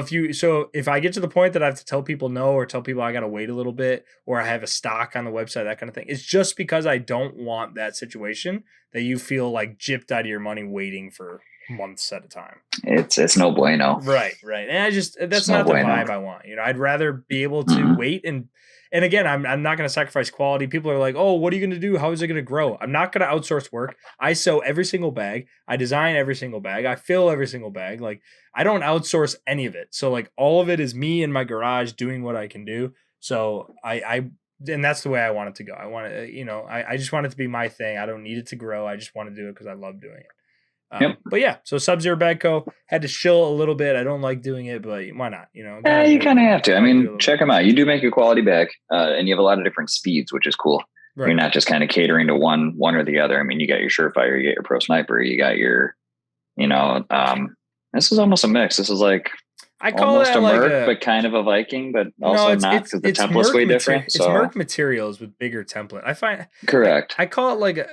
if I get to the point that I have to tell people no, or tell people I got to wait a little bit, or I have a stock on the website, that kind of thing, it's just because I don't want that situation that you feel like gypped out of your money waiting for months at a time. It's no bueno. Right. And that's not the vibe I want. I'd rather be able to wait and again, I'm not going to sacrifice quality. People are like, oh, what are you going to do? How is it going to grow? I'm not going to outsource work. I sew every single bag. I design every single bag. I fill every single bag. Like I don't outsource any of it. So like all of it is me in my garage doing what I can do. So and that's the way I want it to go. I want to, I just want it to be my thing. I don't need it to grow. I just want to do it because I love doing it. But yeah, so Sub-Zero Bag Co. had to shill a little bit. I don't like doing it, but why not? You kind of have to. I mean, check them out. You do make a quality bag, and you have a lot of different speeds, which is cool. Right. You're not just kind of catering to one or the other. I mean, you got your Surefire, you got your Pro Sniper, you got your, this is almost a mix. This is like I call almost that a like Merc, but kind of a Viking, but also not because the template's way different. It's Merc materials with bigger template. I find correct. I call it like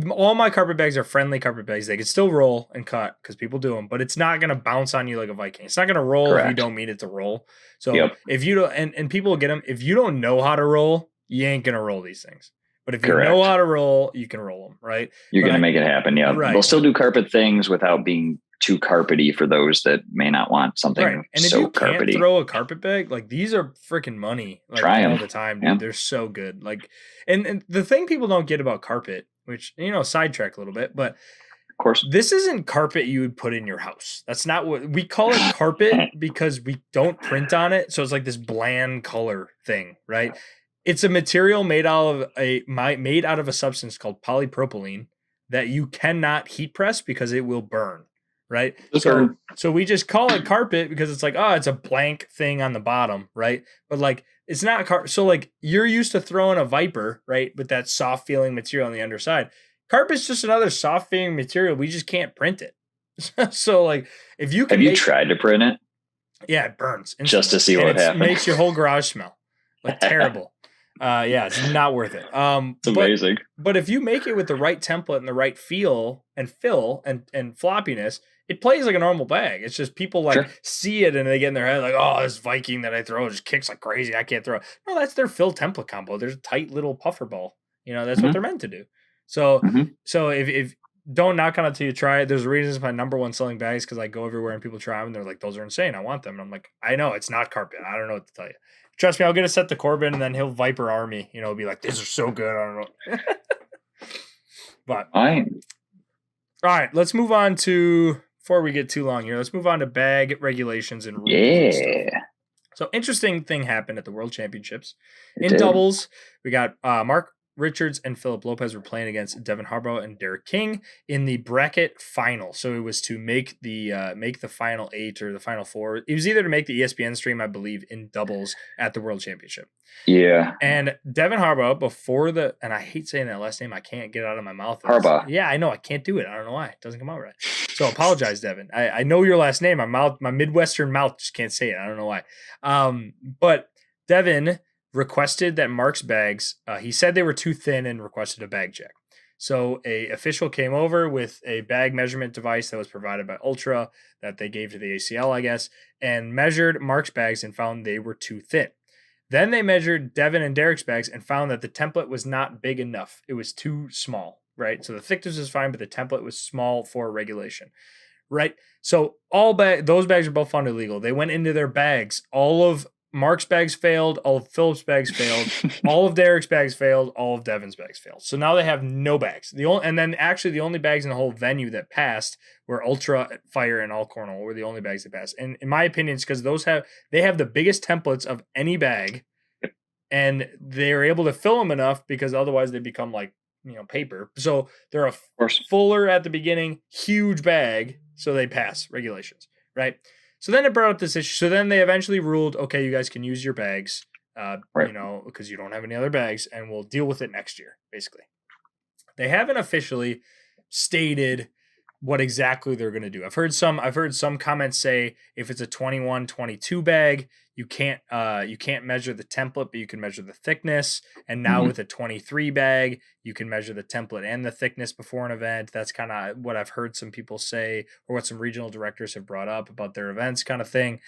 all my carpet bags are friendly carpet bags. They can still roll and cut because people do them, but it's not going to bounce on you like a Viking. It's not going to roll if you don't mean it to roll. So if you don't, and people get them, if you don't know how to roll, you ain't going to roll these things. But if you know how to roll, you can roll them, right? You're going to make it happen. Yeah. Right. They'll still do carpet things without being too carpety for those that may not want something and if you can't throw a carpet bag, like these are freaking money all the time, dude. They're so good. Like, and the thing people don't get about carpet, which, sidetrack a little bit, but of course, this isn't carpet you would put in your house. That's not what we call it carpet because we don't print on it. So it's like this bland color thing, right? It's a material made out of a substance called polypropylene that you cannot heat press because it will burn. Right. So we just call it carpet because it's like, it's a blank thing on the bottom. Right. But like, it's not carpet. So like you're used to throwing a Viper, right, with that soft feeling material on the underside. Carpet's just another soft feeling material. We just can't print it. So like if you can have you tried to print it? Yeah, it burns. Just to see what happens. It makes your whole garage smell like terrible. It's not worth it. It's amazing. But if you make it with the right template and the right feel and fill and floppiness, it plays like a normal bag. It's just people see it and they get in their head like, oh, this Viking that I throw just kicks like crazy. I can't throw it. No, that's their fill template combo. There's a tight little puffer ball. That's what they're meant to do. So if don't knock on it till you try it. There's reasons my number one selling bags because I go everywhere and people try them and they're like, those are insane. I want them. And I'm like, I know it's not carpet. I don't know what to tell you. Trust me, I'll get a set to Corbin and then he'll Viper army. Be like, these are so good. I don't know. But all right, let's move on to. Before we get too long here, let's move on to bag regulations and rules. And stuff. So interesting thing happened at the World Championships. In doubles, we got Mark Richards and Philip Lopez were playing against Devin Harbaugh and Derek King in the bracket final. So it was to make the final 8 or the final 4. It was either to make the ESPN stream, I believe, in doubles at the World Championship. Yeah. And Devin Harbaugh and I hate saying that last name. I can't get it out of my mouth. Harbaugh. Yeah, I know. I can't do it. I don't know why. It doesn't come out right. So apologize, Devin. I know your last name. My Midwestern mouth just can't say it. I don't know why. But Devin requested that Mark's bags, he said they were too thin and requested a bag check. So a official came over with a bag measurement device that was provided by Ultra that they gave to the ACL, I guess, and measured Mark's bags and found they were too thin. Then they measured Devin and Derek's bags and found that the template was not big enough. It was too small, right? So the thickness was fine, but the template was small for regulation, right? So those bags are both found illegal. They went into their bags. All of Mark's bags failed. All of Philip's bags failed. All of Derek's bags failed. All of Devin's bags failed. So now they have no bags. The only bags in the whole venue that passed were Ultra, Fire, and All Cornhole were the only bags that passed. And in my opinion, it's because they have the biggest templates of any bag, and they're able to fill them enough because otherwise they become like paper. So they're a fuller at the beginning, huge bag, so they pass regulations, right? So then it brought up this issue. So then they eventually ruled, okay, you guys can use your bags, because you don't have any other bags, and we'll deal with it next year, basically. They haven't officially stated what exactly they're going to do. I've heard some comments say if it's a 21-22 bag, you can't measure the template, but you can measure the thickness. And now with a 23 bag, you can measure the template and the thickness before an event. That's kind of what I've heard some people say, or what some regional directors have brought up about their events, kind of thing.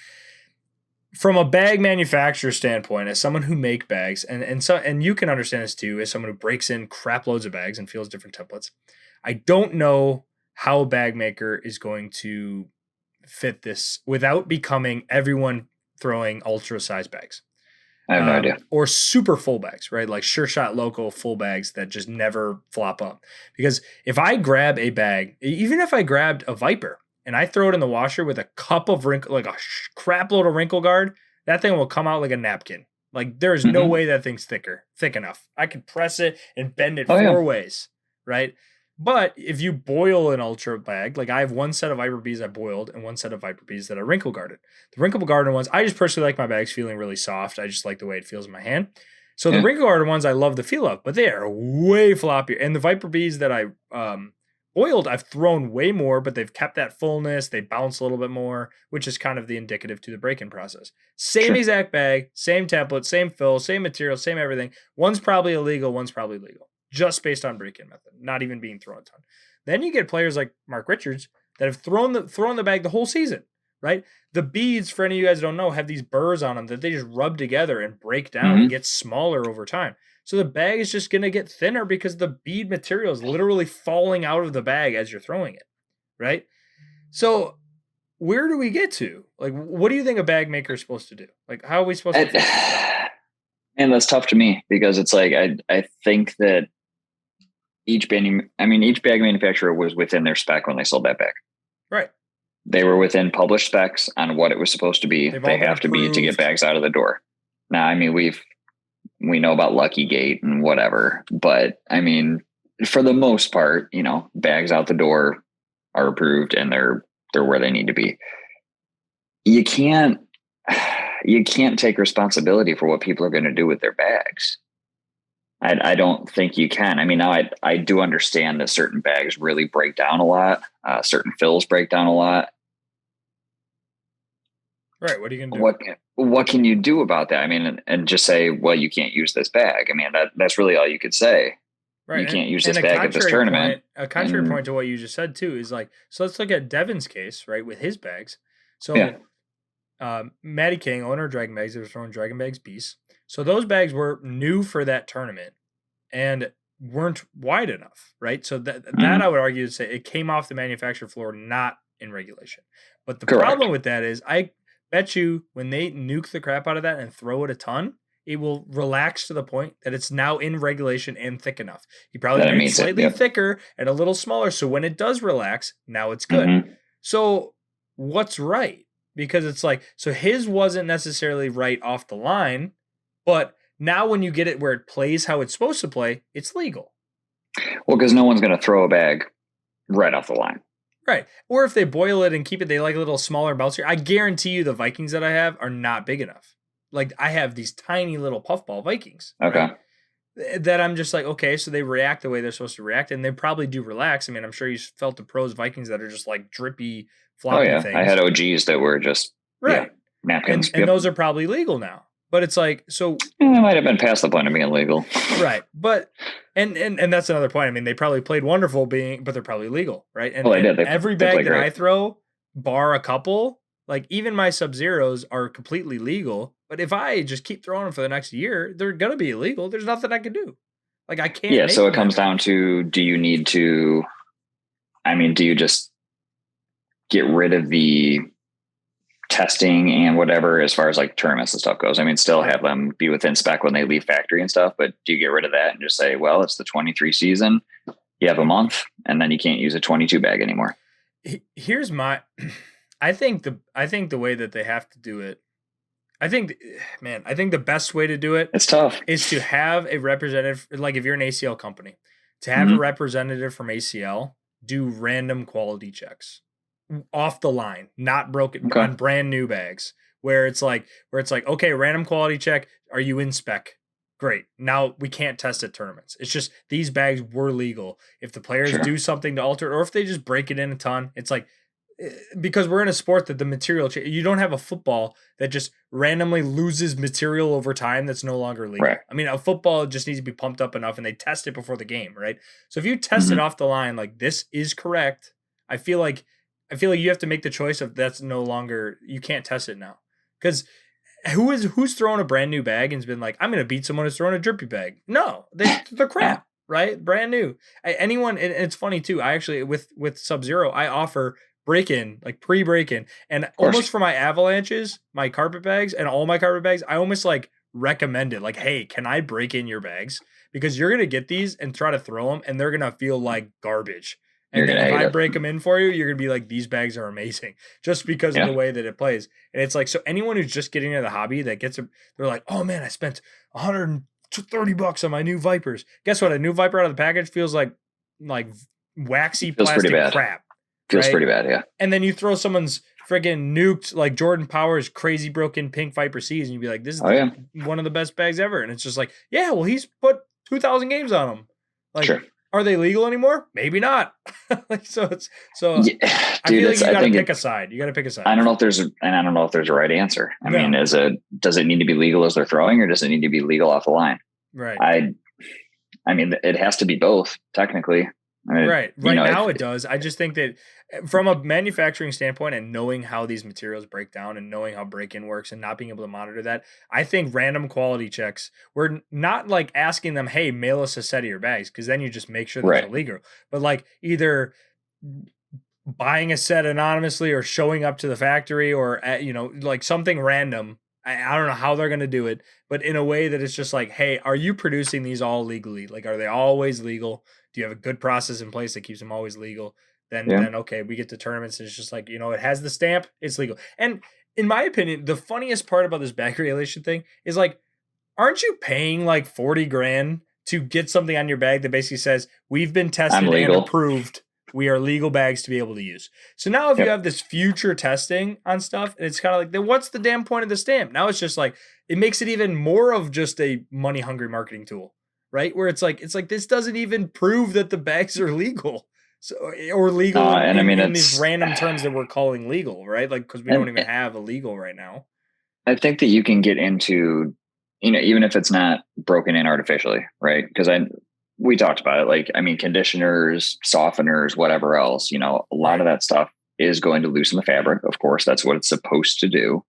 From a bag manufacturer standpoint, as someone who make bags, and you can understand this too, as someone who breaks in crap loads of bags and feels different templates, I don't know how a bag maker is going to fit this without becoming everyone throwing ultra size bags. I have no idea. Or super full bags, right? Like Sure Shot Loco full bags that just never flop up. Because if I grab a bag, even if I grabbed a Viper and I throw it in the washer with a cup of wrinkle, like a crap load of wrinkle guard, that thing will come out like a napkin. Like there's no way that thing's thick enough. I can press it and bend it four ways, right? But if you boil an ultra bag, like I have one set of Viper Bees I boiled and one set of Viper Bees that are wrinkle guarded. The wrinkle guarded ones, I just personally like my bags feeling really soft. I just like the way it feels in my hand. So the wrinkle guarded ones, I love the feel of, but they are way floppier. And the Viper Bees that I Oiled, I've thrown way more, but they've kept that fullness. They bounce a little bit more, which is kind of the indicative to the break-in process. Same exact bag, same template, same fill, same material, same everything. One's probably illegal, one's probably legal, just based on break-in method, not even being thrown a ton. Then you get players like Mark Richards that have thrown the bag the whole season, right? The beads, for any of you guys who don't know, have these burrs on them that they just rub together and break down and get smaller over time. So the bag is just going to get thinner because the bead material is literally falling out of the bag as you're throwing it, right? So where do we get to? Like, what do you think a bag maker is supposed to do? Like, how are we supposed to fix this stuff? And that's tough to me because it's like, I think that each bag manufacturer was within their spec when they sold that bag. Right. They were within published specs on what it was supposed to be. They have to be to get bags out of the door. Now, I mean, we know about Lucky Gate and whatever, but I mean, for the most part, you know, bags out the door are approved and they're where they need to be. You can't take responsibility for what people are going to do with their bags. I don't think you can. I mean, now I do understand that certain bags really break down a lot. Certain fills break down a lot. Right. What are you going to do? What can you do about that? I mean, and just say, well, you can't use this bag. I mean, that's really all you could say. Right. You can't use this bag at this tournament. A contrary point to what you just said too is like, so let's look at Devin's case, right, with his bags. So Matty King, owner of Dragon Bags, they were throwing Dragon Bags Beasts. So those bags were new for that tournament and weren't wide enough, right? So that I would argue to say it came off the manufacturer floor, not in regulation. But the problem with that is I bet you when they nuke the crap out of that and throw it a ton, it will relax to the point that it's now in regulation and thick enough. You probably make it slightly thicker and a little smaller. So when it does relax, now it's good. So what's right? Because it's like, so his wasn't necessarily right off the line, but now when you get it where it plays how it's supposed to play, it's legal. Well, because no one's going to throw a bag right off the line. Right. Or if they boil it and keep it, they like a little smaller bouncer. I guarantee you the Vikings that I have are not big enough. Like I have these tiny little puffball Vikings. Okay. Right? That I'm just like, okay, so they react the way they're supposed to react, and they probably do relax. I mean, I'm sure you felt the pros Vikings that are just like drippy, floppy things. I had OGs that were just napkins. And those are probably legal now. But it's like, so it might have been past the point of being legal. Right. But and that's another point. I mean, they probably played wonderful but they're probably legal, right? And, they did. Every bag that I throw, bar a couple, like even my Sub-Zeros are completely legal. But if I just keep throwing them for the next year, they're gonna be illegal. There's nothing I can do. Like I can't. Yeah, so it comes down to, do you just get rid of the testing and whatever as far as like tournaments and stuff goes? I mean, still have them be within spec when they leave factory and stuff, but do you get rid of that and just say, well, it's the 23 season, you have a month, and then you can't use a 22 bag anymore? Here's my I think the way that they have to do it, I think the best way to do it, it's tough, is to have a representative, like if you're an ACL company, to have a representative from ACL do random quality checks off the line, not broken on brand new bags, where it's like, okay, random quality check. Are you in spec? Great. Now we can't test at tournaments. It's just these bags were legal. If the players do something to alter it, or if they just break it in a ton, it's like, because we're in a sport that the material, you don't have a football that just randomly loses material over time that's no longer legal. Right. I mean, a football just needs to be pumped up enough and they test it before the game, right? So if you test it off the line, like this is correct, I feel like you have to make the choice of that's no longer, you can't test it now. Because who's throwing a brand new bag and's been like, I'm going to beat someone who's throwing a drippy bag? No, they're crap, right? Brand new. Anyone, and it's funny too, I actually, with Sub-Zero, I offer break-in, like pre-break-in. And almost for my avalanches, my carpet bags, and all my carpet bags, I almost like recommend it. Like, hey, can I break in your bags? Because you're going to get these and try to throw them, and they're going to feel like garbage. And then if I break them in for you, you're going to be like, these bags are amazing just because of the way that it plays. And it's like, so anyone who's just getting into the hobby that gets it, they're like, oh man, I spent $130 on my new Vipers. Guess what? A new Viper out of the package feels like waxy plastic crap. Feels pretty bad, yeah. And then you throw someone's friggin' nuked, like Jordan Powers' crazy broken pink Viper C's, and you'd be like, this is one of the best bags ever. And it's just like, yeah, well, he's put 2,000 games on them. Like, Are they legal anymore? Maybe not. So Yeah, I feel like you got to pick a side. You got to pick a side. I don't know if there's a right answer. I mean, does it need to be legal as they're throwing, or does it need to be legal off the line? Right. I mean, it has to be both technically. Right now it does. I just think that from a manufacturing standpoint and knowing how these materials break down and knowing how break-in works and not being able to monitor that, I think random quality checks, we're not like asking them, hey, mail us a set of your bags, because then you just make sure that's illegal. But like either buying a set anonymously or showing up to the factory or, like something random. I don't know how they're going to do it, but in a way that it's just like, hey, are you producing these all legally? Like, are they always legal? Do you have a good process in place that keeps them always legal? Then okay, we get to tournaments and it's just like, it has the stamp, it's legal. And in my opinion, the funniest part about this bag regulation thing is like, aren't you paying like 40 grand to get something on your bag that basically says we've been tested and approved? We are legal bags to be able to use. So now if you have this future testing on stuff, and it's kind of like, then what's the damn point of the stamp? Now it's just like, it makes it even more of just a money hungry marketing tool, right? Where it's like, this doesn't even prove that the bags are legal. So, or legal in these random terms that we're calling legal, right? Like, because we don't even have a legal right now. I think that you can get into, even if it's not broken in artificially, right? Because we talked about it, like, I mean, conditioners, softeners, whatever else, a lot of that stuff is going to loosen the fabric. Of course, that's what it's supposed to do.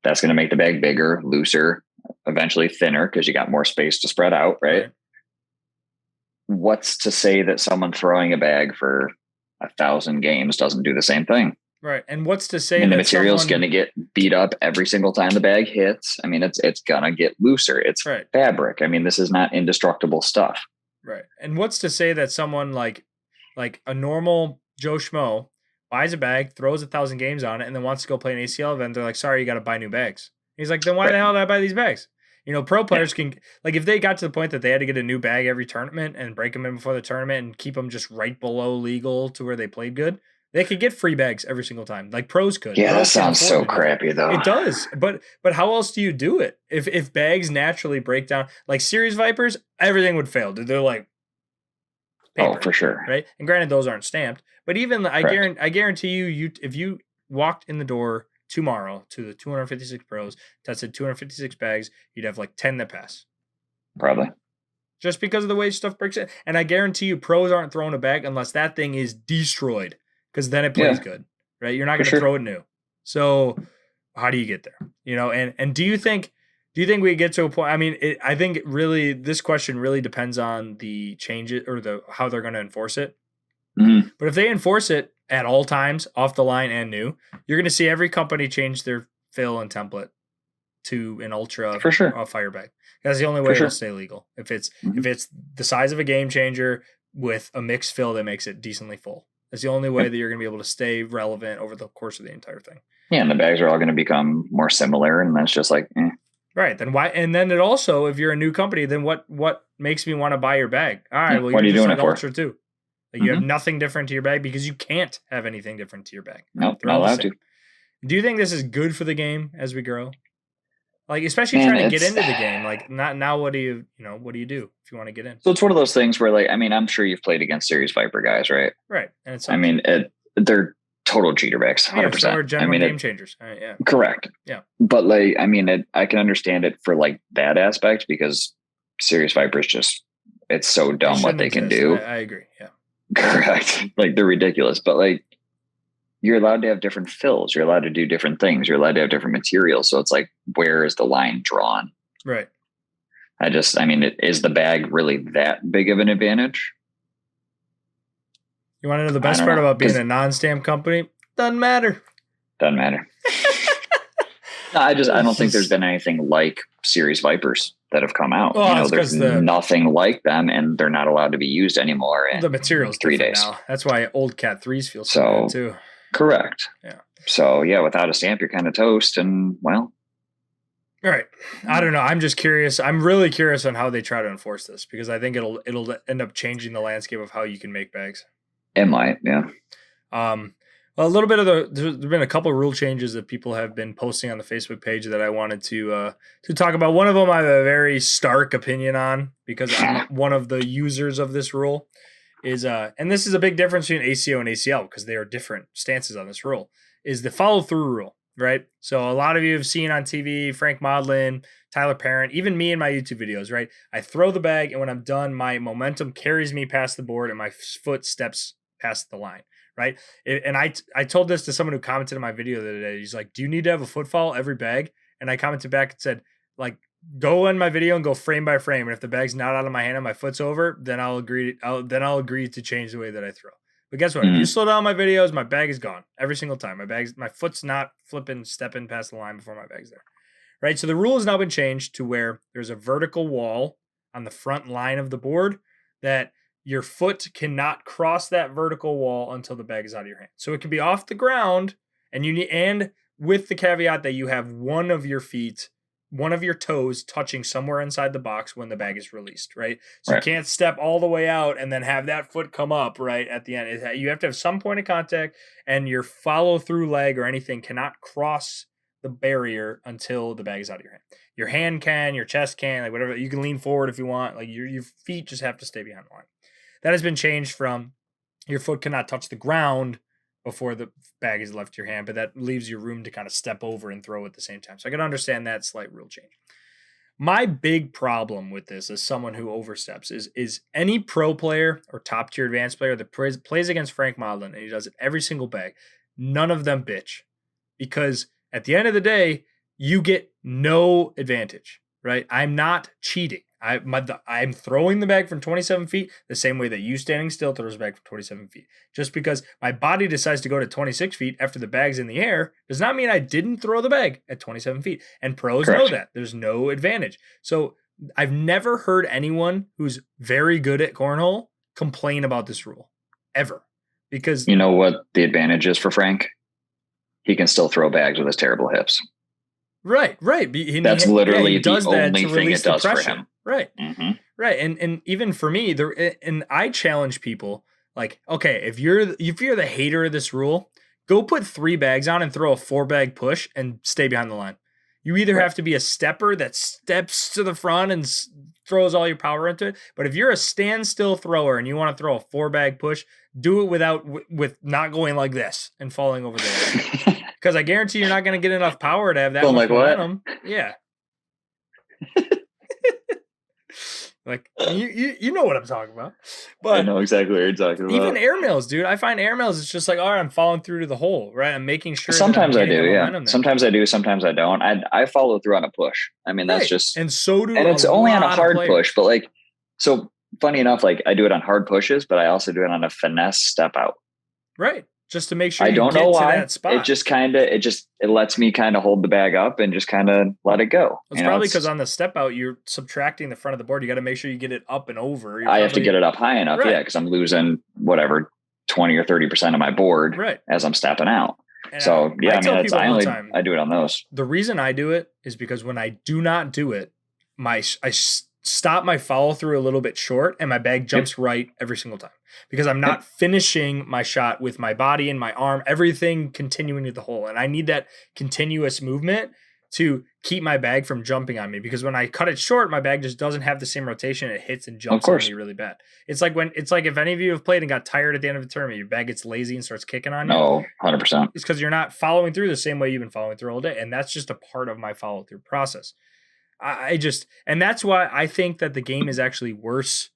That's going to make the bag bigger, looser, eventually thinner, because you got more space to spread out, right? What's to say that someone throwing a bag for 1,000 games doesn't do the same thing? Right. And what's to say that the material's going to get beat up every single time the bag hits? I mean, it's going to get looser. It's fabric. I mean, this is not indestructible stuff. Right. And what's to say that someone like a normal Joe Schmo buys a bag, throws 1,000 games on it, and then wants to go play an ACL event? They're like, sorry, you got to buy new bags. He's like, then why the hell did I buy these bags? Pro players can, like, if they got to the point that they had to get a new bag every tournament and break them in before the tournament and keep them just right below legal to where they played good, they could get free bags every single time, like pros could. Yeah, pros that sounds so crappy, though. It does, but how else do you do it? If bags naturally break down, like Series Vipers, everything would fail, dude. They're like paper, for sure, right? And granted, those aren't stamped, but even I guarantee you, if you walked in the door tomorrow to the 256 pros, tested 256 bags, you'd have like 10 that pass. Probably. Just because of the way stuff breaks in. And I guarantee you, pros aren't throwing a bag unless that thing is destroyed. Because then it plays good, right? You're not going to throw it new. So how do you get there? And do you think we get to a point? I mean, I think really this question really depends on the changes or how they're going to enforce it. Mm-hmm. But if they enforce it at all times, off the line and new, you're going to see every company change their fill and template to an ultra fire bag. That's the only way it'll stay legal. If it's the size of a game changer with a mixed fill that makes it decently full. That's the only way that you're going to be able to stay relevant over the course of the entire thing. Yeah, and the bags are all going to become more similar, and that's just like, Right. Then why? And then it also, if you're a new company, then what makes me want to buy your bag? All right. Well, what are you doing it for? Ultra too. Like you have nothing different to your bag because you can't have anything different to your bag. Nope, not allowed to. Do you think this is good for the game as we grow? Like, especially trying to get into the game. Like, now what do you do if you want to get in? So it's one of those things where, like, I mean, I'm sure you've played against Series Viper guys, right? Right. And it's they're total jitterbags, 100%. They're general game changers. Yeah. Correct. Yeah. But like, I mean, I can understand it for like that aspect because Series Viper is just, it's so dumb what they can do. I agree. Yeah. Correct. Like they're ridiculous, but like you're allowed to have different fills. You're allowed to do different things. You're allowed to have different materials. So it's like, where is the line drawn? Right. Is the bag really that big of an advantage? You want to know the best part about being a non-stamp company? Doesn't matter. Doesn't matter. No, I don't think there's been anything like Series Vipers that have come out. There's nothing like them, and they're not allowed to be used anymore. The material's 3 days now. That's why old Cat 3s feel so good too. Correct. Yeah. So yeah, without a stamp, you're kind of toast, and well. All right. I don't know. I'm just curious. I'm really curious on how they try to enforce this because I think it'll end up changing the landscape of how you can make bags. It might, yeah. A little bit of there's been a couple of rule changes that people have been posting on the Facebook page that I wanted to talk about. One of them I have a very stark opinion on because I'm one of the users of this rule. And this is a big difference between ACO and ACL because they are different stances on this rule. Is the follow through rule, right? So a lot of you have seen on TV, Frank Modlin, Tyler Parent, even me in my YouTube videos, right? I throw the bag, and when I'm done, my momentum carries me past the board, and my foot steps past the line. Right. And I told this to someone who commented in my video the other day. He's like, do you need to have a footfall every bag? And I commented back and said, like, go in my video and go frame by frame. And if the bag's not out of my hand and my foot's over, then I'll agree to change the way that I throw. But guess what? If you slow down my videos, my bag is gone every single time. My foot's not stepping past the line before my bag's there. Right. So the rule has now been changed to where there's a vertical wall on the front line of the board that your foot cannot cross that vertical wall until the bag is out of your hand. So it can be off the ground, and with the caveat that you have one of your toes touching somewhere inside the box when the bag is released, right? So you can't step all the way out and then have that foot come up right at the end. You have to have some point of contact, and your follow through leg or anything cannot cross the barrier until the bag is out of your hand. Your hand can, your chest can, like whatever. You can lean forward if you want. Like your feet just have to stay behind the line. That has been changed from your foot cannot touch the ground before the bag is left your hand, but that leaves you room to kind of step over and throw at the same time. So I can understand that slight rule change. My big problem with this as someone who oversteps is any pro player or top tier advanced player that plays against Frank Modlin, and he does it every single bag, none of them bitch. Because at the end of the day, you get no advantage, right? I'm not cheating. I'm throwing the bag from 27 feet the same way that you standing still throws the bag from 27 feet. Just because my body decides to go to 26 feet after the bag's in the air does not mean I didn't throw the bag at 27 feet. And pros know that. There's no advantage. So I've never heard anyone who's very good at cornhole complain about this rule, ever. Because you know what the advantage is for Frank? He can still throw bags with his terrible hips. Right. That's literally the only thing it does for him. Right. Mm-hmm. Right. And even for me, and I challenge people like, okay, if you're the hater of this rule, go put 3 bags on and throw a 4-bag push and stay behind the line. You either have to be a stepper that steps to the front and throws all your power into it. But if you're a standstill thrower and you want to throw a 4-bag push, do it with not going like this and falling over there. Because I guarantee you're not going to get enough power to have that much momentum. What? Yeah. Like you know what I'm talking about. But I know exactly what you're talking about. Even airmails, dude. I find airmails, it's just like, all right, I'm falling through to the hole, right? I'm making sure. Sometimes I do, yeah. Sometimes I do, sometimes I don't. I follow through on a push. I mean, that's just, and so do, and it's only on a hard push. But like, so funny enough, like I do it on hard pushes, but I also do it on a finesse step out. Right. Just to make sure I don't know why. That spot. It lets me kind of hold the bag up and just kind of let it go. It's probably because on the step out, you're subtracting the front of the board. You got to make sure you get it up and over. I have to get it up high enough. Right. Yeah. Cause I'm losing whatever 20 or 30% of my board as I'm stepping out. And so I I do it on those. The reason I do it is because when I do not do it, I stop my follow through a little bit short and my bag jumps right every single time because I'm not finishing my shot with my body and my arm, everything continuing to the hole. And I need that continuous movement to keep my bag from jumping on me, because when I cut it short, my bag just doesn't have the same rotation. It hits and jumps on me really bad. It's like if any of you have played and got tired at the end of a tournament, your bag gets lazy and starts kicking on you. No, 100%. It's because you're not following through the same way you've been following through all day. And that's just a part of my follow through process. And that's why I think that the game is actually worse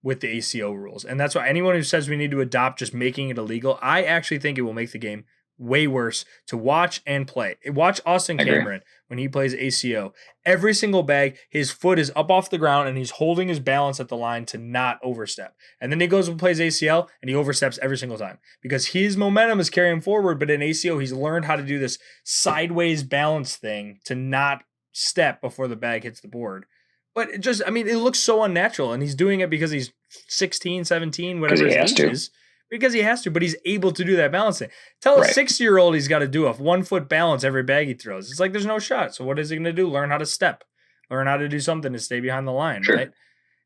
with the ACO rules. And that's why anyone who says we need to adopt just making it illegal, I actually think it will make the game way worse to watch and play. Watch Austin Cameron when he plays ACO. Every single bag, his foot is up off the ground and he's holding his balance at the line to not overstep. And then he goes and plays ACL and he oversteps every single time because his momentum is carrying forward. But in ACO, he's learned how to do this sideways balance thing to not step before the bag hits the board. But it looks so unnatural, and he's doing it because he's 16, 17, whatever his age is. Because he has to, but he's able to do that balancing. Tell a 6-year-old he's got to do a 1-foot balance every bag he throws. It's like there's no shot. So what is he going to do? Learn how to step. Learn how to do something to stay behind the line, right?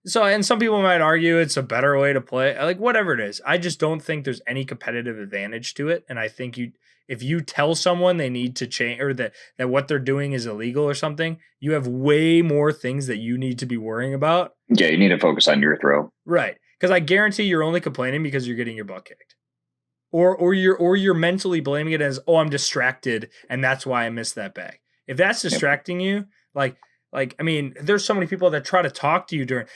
So, and some people might argue it's a better way to play, like whatever it is. I just don't think there's any competitive advantage to it. And I think if you tell someone they need to change or that what they're doing is illegal or something, you have way more things that you need to be worrying about. Yeah, you need to focus on your throw. Right. Because I guarantee you're only complaining because you're getting your butt kicked. Or you're mentally blaming it as, oh, I'm distracted and that's why I missed that bag. If that's distracting you, like I mean, there's so many people that try to talk to you during.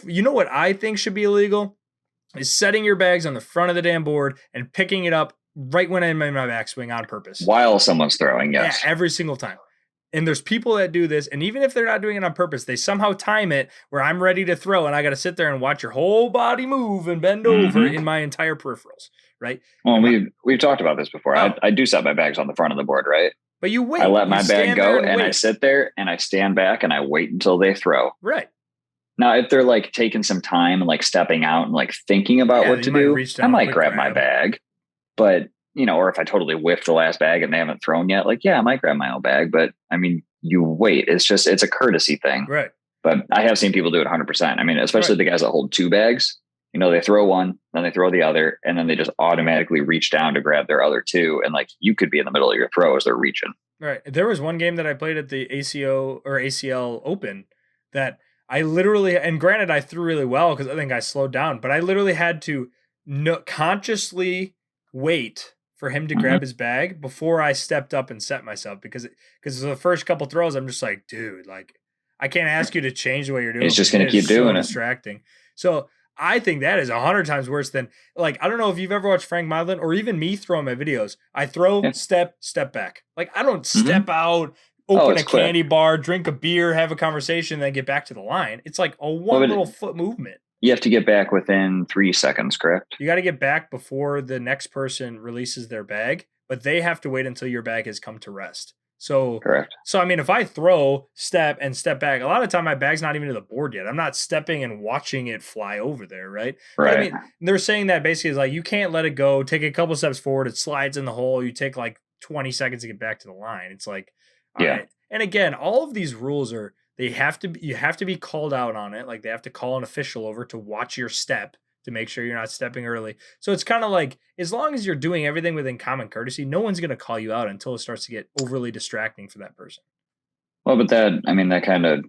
You know what I think should be illegal is setting your bags on the front of the damn board and picking it up right when I'm in my backswing on purpose while someone's throwing. Yes, yeah, every single time. And there's people that do this, and even if they're not doing it on purpose, they somehow time it where I'm ready to throw, and I got to sit there and watch your whole body move and bend over in my entire peripherals, right? Well, we've talked about this before. Oh. I do set my bags on the front of the board, right? But you wait. I let my bag go, and I sit there, and I stand back, and I wait until they throw. Right. Now, if they're like taking some time and like stepping out and like thinking about what to do, I might grab my bag. But or if I totally whiffed the last bag and they haven't thrown yet, like, yeah, I might grab my own bag. But I mean, you wait. It's a courtesy thing. Right. But I have seen people do it 100%. I mean, especially the guys that hold two bags, they throw one, then they throw the other, and then they just automatically reach down to grab their other two. And like, you could be in the middle of your throw as they're reaching. Right. There was one game that I played at the ACL Open that I literally, and granted, I threw really well because I think I slowed down, but I literally had to consciously wait for him to grab his bag before I stepped up and set myself because the first couple throws, I'm just like, dude, like I can't ask you to change the way you're doing. He's just going to keep doing it. Distracting. So I think that is 100 times worse than like, I don't know if you've ever watched Frank Modlin or even me throwing my videos. I throw, step back. Like I don't step out, open a candy bar, drink a beer, have a conversation, then get back to the line. It's like a little foot movement. You have to get back within 3 seconds, correct? You got to get back before the next person releases their bag, but they have to wait until your bag has come to rest. So, correct. So, I mean, if I throw, step back, a lot of time my bag's not even to the board yet. I'm not stepping and watching it fly over there, right? Right. But I mean, they're saying that basically is like, you can't let it go, take a couple steps forward, it slides in the hole, you take like 20 seconds to get back to the line. It's like, all right. And again, all of these rules are, you have to be called out on it. Like they have to call an official over to watch your step to make sure you're not stepping early. So it's kind of like, as long as you're doing everything within common courtesy, no one's going to call you out until it starts to get overly distracting for that person. Well, but that kind of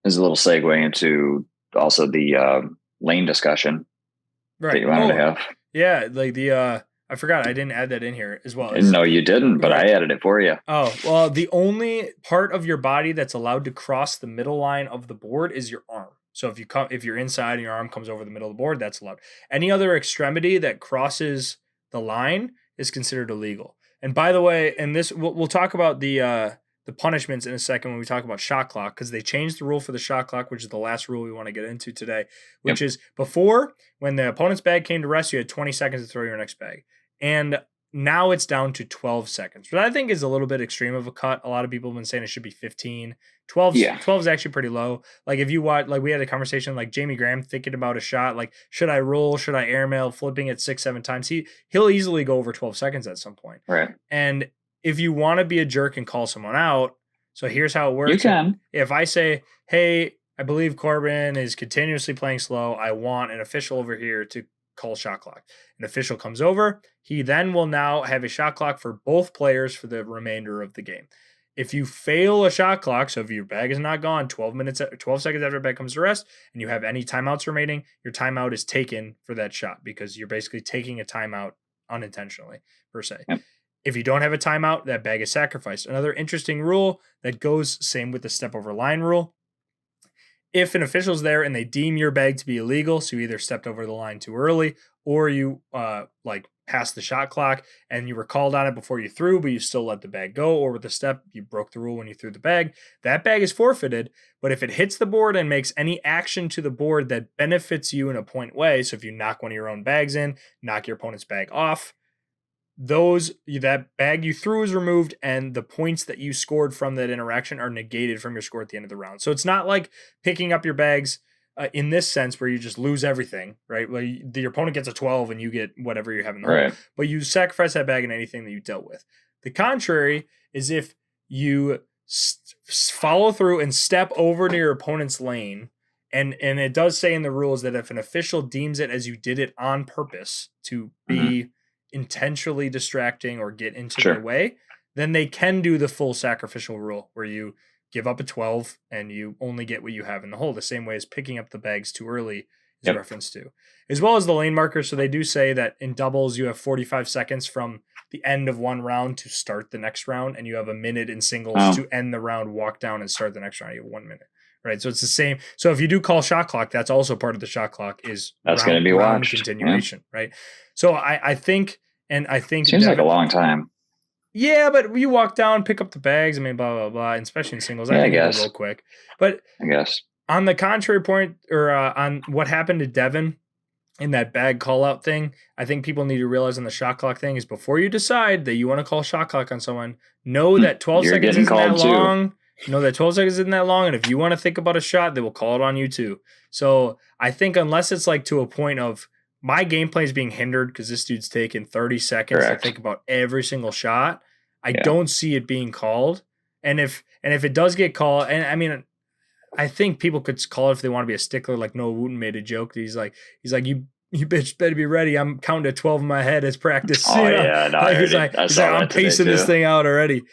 is a little segue into also the lane discussion that you wanted to have. Yeah. Like I forgot I didn't add that in here as well. No, you didn't, but I added it for you. Oh, well, the only part of your body that's allowed to cross the middle line of the board is your arm. So if you're inside and your arm comes over the middle of the board, that's allowed. Any other extremity that crosses the line is considered illegal. And by the way, and this we'll talk about the punishments in a second when we talk about shot clock, because they changed the rule for the shot clock, which is the last rule we want to get into today, which is before, when the opponent's bag came to rest, you had 20 seconds to throw your next bag. And now it's down to 12 seconds, but I think is a little bit extreme of a cut. A lot of people have been saying it should be 15. 12 is actually pretty low. Like if you watch, like we had a conversation, like Jamie Graham thinking about a shot, like should I roll, should I airmail, flipping it 6-7 times? He'll easily go over 12 seconds at some point. Right. And if you want to be a jerk and call someone out, so here's how it works. You can. If I say, hey, I believe Corbin is continuously playing slow, I want an official over here to call shot clock. An official comes over. He then will now have a shot clock for both players for the remainder of the game. If you fail a shot clock, so if your bag is not gone 12 seconds after the bag comes to rest, and you have any timeouts remaining, your timeout is taken for that shot because you're basically taking a timeout unintentionally, per se. Yep. If you don't have a timeout, that bag is sacrificed. Another interesting rule that goes same with the step over line rule. If an official's there and they deem your bag to be illegal, so you either stepped over the line too early or you passed the shot clock and you were called on it before you threw, but you still let the bag go, or with the step, you broke the rule when you threw the bag, that bag is forfeited. But if it hits the board and makes any action to the board that benefits you in a point way, so if you knock one of your own bags in, knock your opponent's bag off, that bag you threw is removed, and the points that you scored from that interaction are negated from your score at the end of the round. So it's not like picking up your bags in this sense where you just lose everything, right? Where your opponent gets a 12 and you get whatever you have in the hole, but you sacrifice that bag in anything that you dealt with. The contrary is if you follow through and step over to your opponent's lane And it does say in the rules that if an official deems it as you did it on purpose to be intentionally distracting or get into their way, then they can do the full sacrificial rule where you give up a 12 and you only get what you have in the hole, the same way as picking up the bags too early is referenced to, as well as the lane marker. So they do say that in doubles, you have 45 seconds from the end of one round to start the next round, and you have a minute in singles to end the round, walk down, and start the next round. You have 1 minute. Right. So it's the same. So if you do call shot clock, that's also part of the shot clock is that's going to be watched. Continuation. Yeah. Right. So I think seems like a long time. Yeah, but you walk down, pick up the bags. I mean, blah, blah, blah. And especially in singles, I think it'll go quick. But I guess on the contrary point, or on what happened to Devin in that bag call out thing, I think people need to realize on the shot clock thing is before you decide that you want to call shot clock on someone, know that 12 seconds isn't that long. Know that 12 seconds isn't that long, and if you want to think about a shot, they will call it on you too. So I think unless it's like to a point of my gameplay is being hindered because this dude's taking 30 seconds to think about every single shot, I don't see it being called. And if it does get called, and I mean, I think people could call it if they want to be a stickler. Like Noah Wooten made a joke that he's like you bitch better be ready. I'm counting to 12 in my head as practice. Oh yeah, no, he's like I'm pacing this thing out already.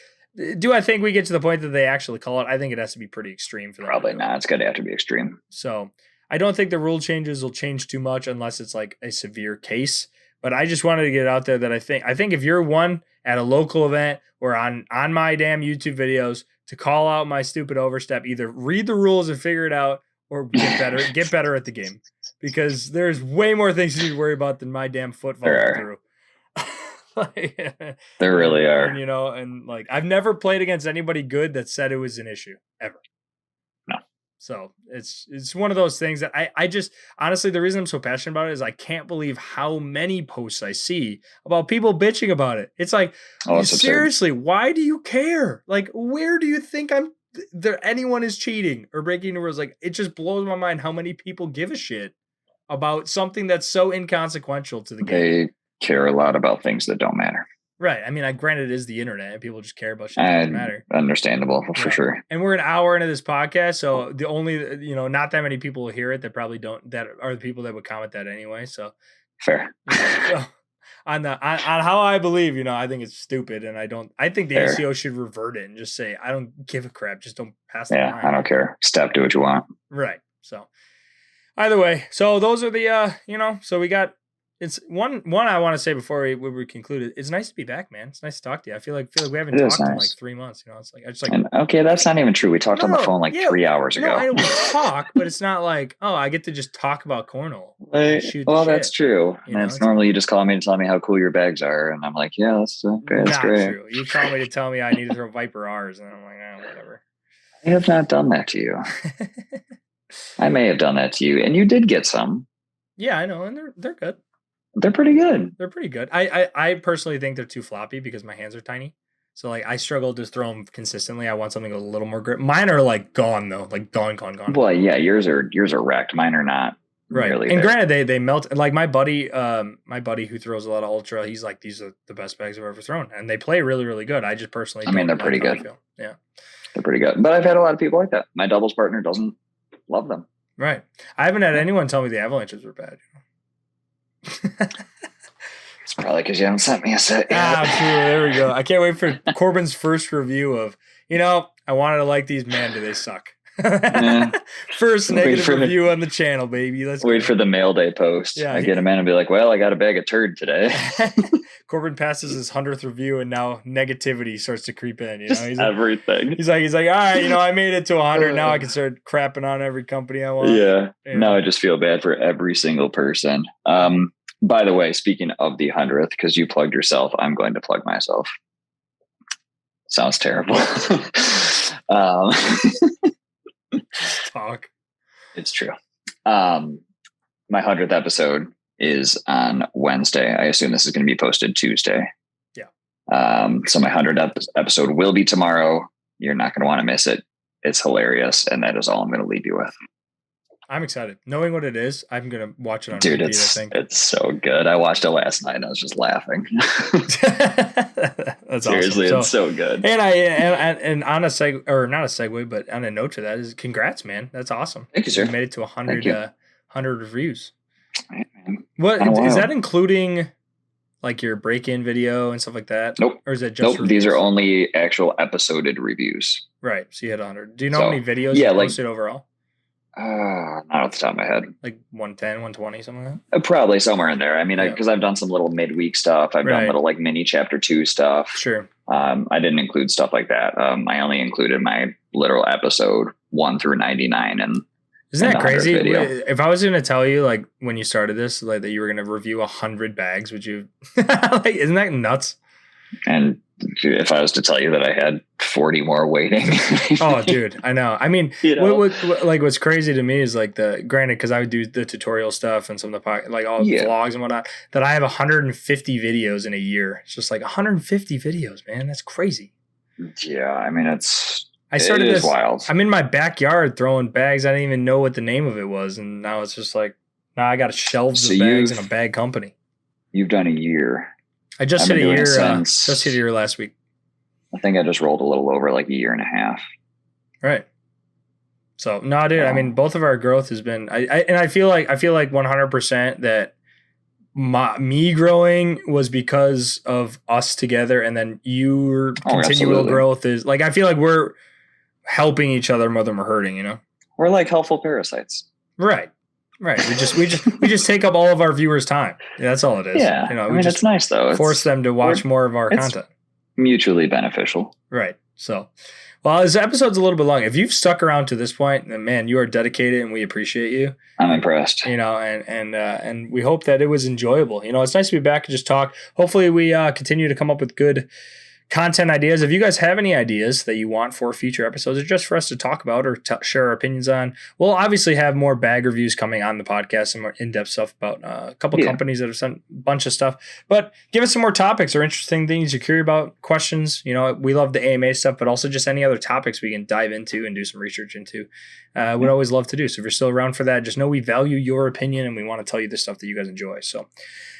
Do I think we get to the point that they actually call it? I think it has to be pretty extreme for that. Probably not. It's going to have to be extreme. So I don't think the rule changes will change too much unless it's like a severe case. But I just wanted to get it out there that I think if you're one at a local event or on my damn YouTube videos to call out my stupid overstep, either read the rules and figure it out or get better at the game, because there's way more things you need to worry about than my damn foot falling through. There really are. And, and like I've never played against anybody good that said it was an issue ever. No. So it's one of those things that I just honestly, the reason I'm so passionate about it is I can't believe how many posts I see about people bitching about it. It's like, seriously, why do you care? Like, where do you think anyone is cheating or breaking the rules? Like, it just blows my mind how many people give a shit about something that's so inconsequential to the game. They care a lot about things that don't matter. Right. I mean, granted, it is the internet and people just care about shit that doesn't matter. Understandable for sure. And we're an hour into this podcast, so the only, not that many people will hear it that probably don't, that are the people that would comment that anyway. So fair. So on how I believe, I think it's stupid, and I think the ACO should revert it and just say, I don't give a crap, just don't pass the line. I don't care. Do what you want. Right. So either way, so those are the so we got. It's one I want to say before we conclude it. It's nice to be back, man. It's nice to talk to you. I feel like we haven't talked in like 3 months. It's like I just like. And, okay, that's not even true. We talked on the phone 3 hours ago. I know we talk, but it's not like I get to just talk about cornhole. Well, that's true. It's normally you just call me to tell me how cool your bags are, and I'm like, yeah, that's okay. That's great. True. You call me to tell me I need to throw Viper R's, and I'm like, whatever. I have not done that to you. I may have done that to you, and you did get some. Yeah, I know, and they're good. They're pretty good. They're pretty good. I personally think they're too floppy because my hands are tiny. So I struggle to throw them consistently. I want something with a little more grip. Mine are gone though, gone. Well, yeah, yours are wrecked. Mine are not. Right. And granted, they melt. Like my buddy who throws a lot of ultra, he's like, these are the best bags I've ever thrown, and they play really, really good. I just personally, they're pretty good. Yeah, they're pretty good. But I've had a lot of people like that. My doubles partner doesn't love them. Right. I haven't had anyone tell me the avalanches were bad. It's probably because you haven't sent me a set yet. True. There we go. I can't wait for Corbin's first review of, I wanted to like these, man, do they suck? First negative review on the channel, baby. Let's wait for the mail day post. I get him in and be like, well, I got a bag of turd today. Corbin passes his 100th review, and now negativity starts to creep in. He's everything. He's like, all right, I made it to 100. Now I can start crapping on every company I want. Yeah. Now I just feel bad for every single person. By the way, speaking of the 100th, because you plugged yourself, I'm going to plug myself. Sounds terrible. Talk. It's true. My 100th episode is on Wednesday. I assume this is going to be posted Tuesday. Yeah. So my 100th episode will be tomorrow. You're not going to want to miss it. It's hilarious. And that is all I'm going to leave you with. I'm excited. Knowing what it is, I'm going to watch it on Dude, repeat, I think. it's so good. I watched it last night and I was just laughing. That's Seriously, awesome. it's so good. And on a not a segue, but on a note to that is congrats, man. That's awesome. Thank you, sir. You made it to 100 reviews. Right, man. What is that including like your break-in video and stuff like that? Nope. Or is it just Nope, these are only actual episoded reviews. Right. So you had 100. Do you know how many videos you posted overall? Not off the top of my head. Like 110, 120, something like that? Probably somewhere in there. I mean, because I've done some little midweek stuff. I've done little like mini chapter 2 stuff. Sure. I didn't include stuff like that. I only included my literal episode 1 through 99. And isn't that crazy? If I was going to tell you, like, when you started this, like that you were going to review 100 bags, would you? Like, isn't that nuts? And if I was to tell you that I had 40 more waiting. Oh, dude, I know. I mean, what's crazy to me is like granted, because I would do the tutorial stuff and some of the all the vlogs and whatnot, that I have 150 videos in a year. It's just like 150 videos, man. That's crazy. Yeah, I mean, I started this wild. I'm in my backyard throwing bags. I didn't even know what the name of it was, and now it's just like now I got shelves of bags in a bag company. You've done a year. I just hit a year. Just hit a year last week. I think I just rolled a little over like a year and a half. Right. So no, dude. I mean, both of our growth has been. I feel like 100% that me growing was because of us together, and then your continual growth is like I feel like we're helping each other more than we're hurting. You know, we're like helpful parasites. Right. Right. We just take up all of our viewers' time. Yeah, that's all it is. Yeah. You know, I mean, it's nice though. Force them to watch more of our content. Mutually beneficial. Right. So, well, this episode's a little bit long. If you've stuck around to this point, then man, you are dedicated, and we appreciate you. I'm impressed. You know, and we hope that it was enjoyable. You know, it's nice to be back and just talk. Hopefully, we continue to come up with good content ideas. If you guys have any ideas that you want for future episodes or just for us to talk about or share our opinions on, we'll obviously have more bag reviews coming on the podcast and more in-depth stuff about a couple companies that have sent a bunch of stuff. But give us some more topics or interesting things you're curious about, questions. You know, we love the AMA stuff, but also just any other topics we can dive into and do some research into. We'd always love to do. So if you're still around for that, just know we value your opinion and we want to tell you the stuff that you guys enjoy. So,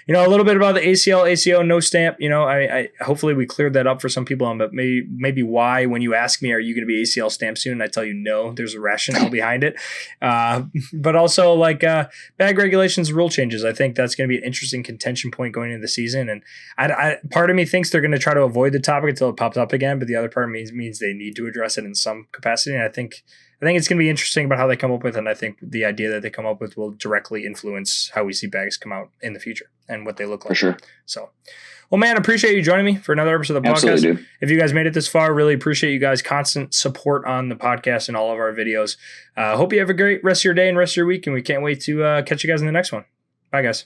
you know, a little bit about the ACL, ACO, no stamp. You know, I hopefully we cleared that up for some people. But maybe why when you ask me, are you going to be ACL stamp soon? I tell you no. There's a rationale behind it. But also like bag regulations, rule changes. I think that's going to be an interesting contention point going into the season. And I part of me thinks they're going to try to avoid the topic until it pops up again. But the other part of me means they need to address it in some capacity. And I think it's going to be interesting about how they come up with, and I think the idea that they come up with will directly influence how we see bags come out in the future and what they look like. For sure. So, well, man, appreciate you joining me for another episode of the podcast. Absolutely, dude. If you guys made it this far, really appreciate you guys' constant support on the podcast and all of our videos. Hope you have a great rest of your day and rest of your week, and we can't wait to catch you guys in the next one. Bye, guys.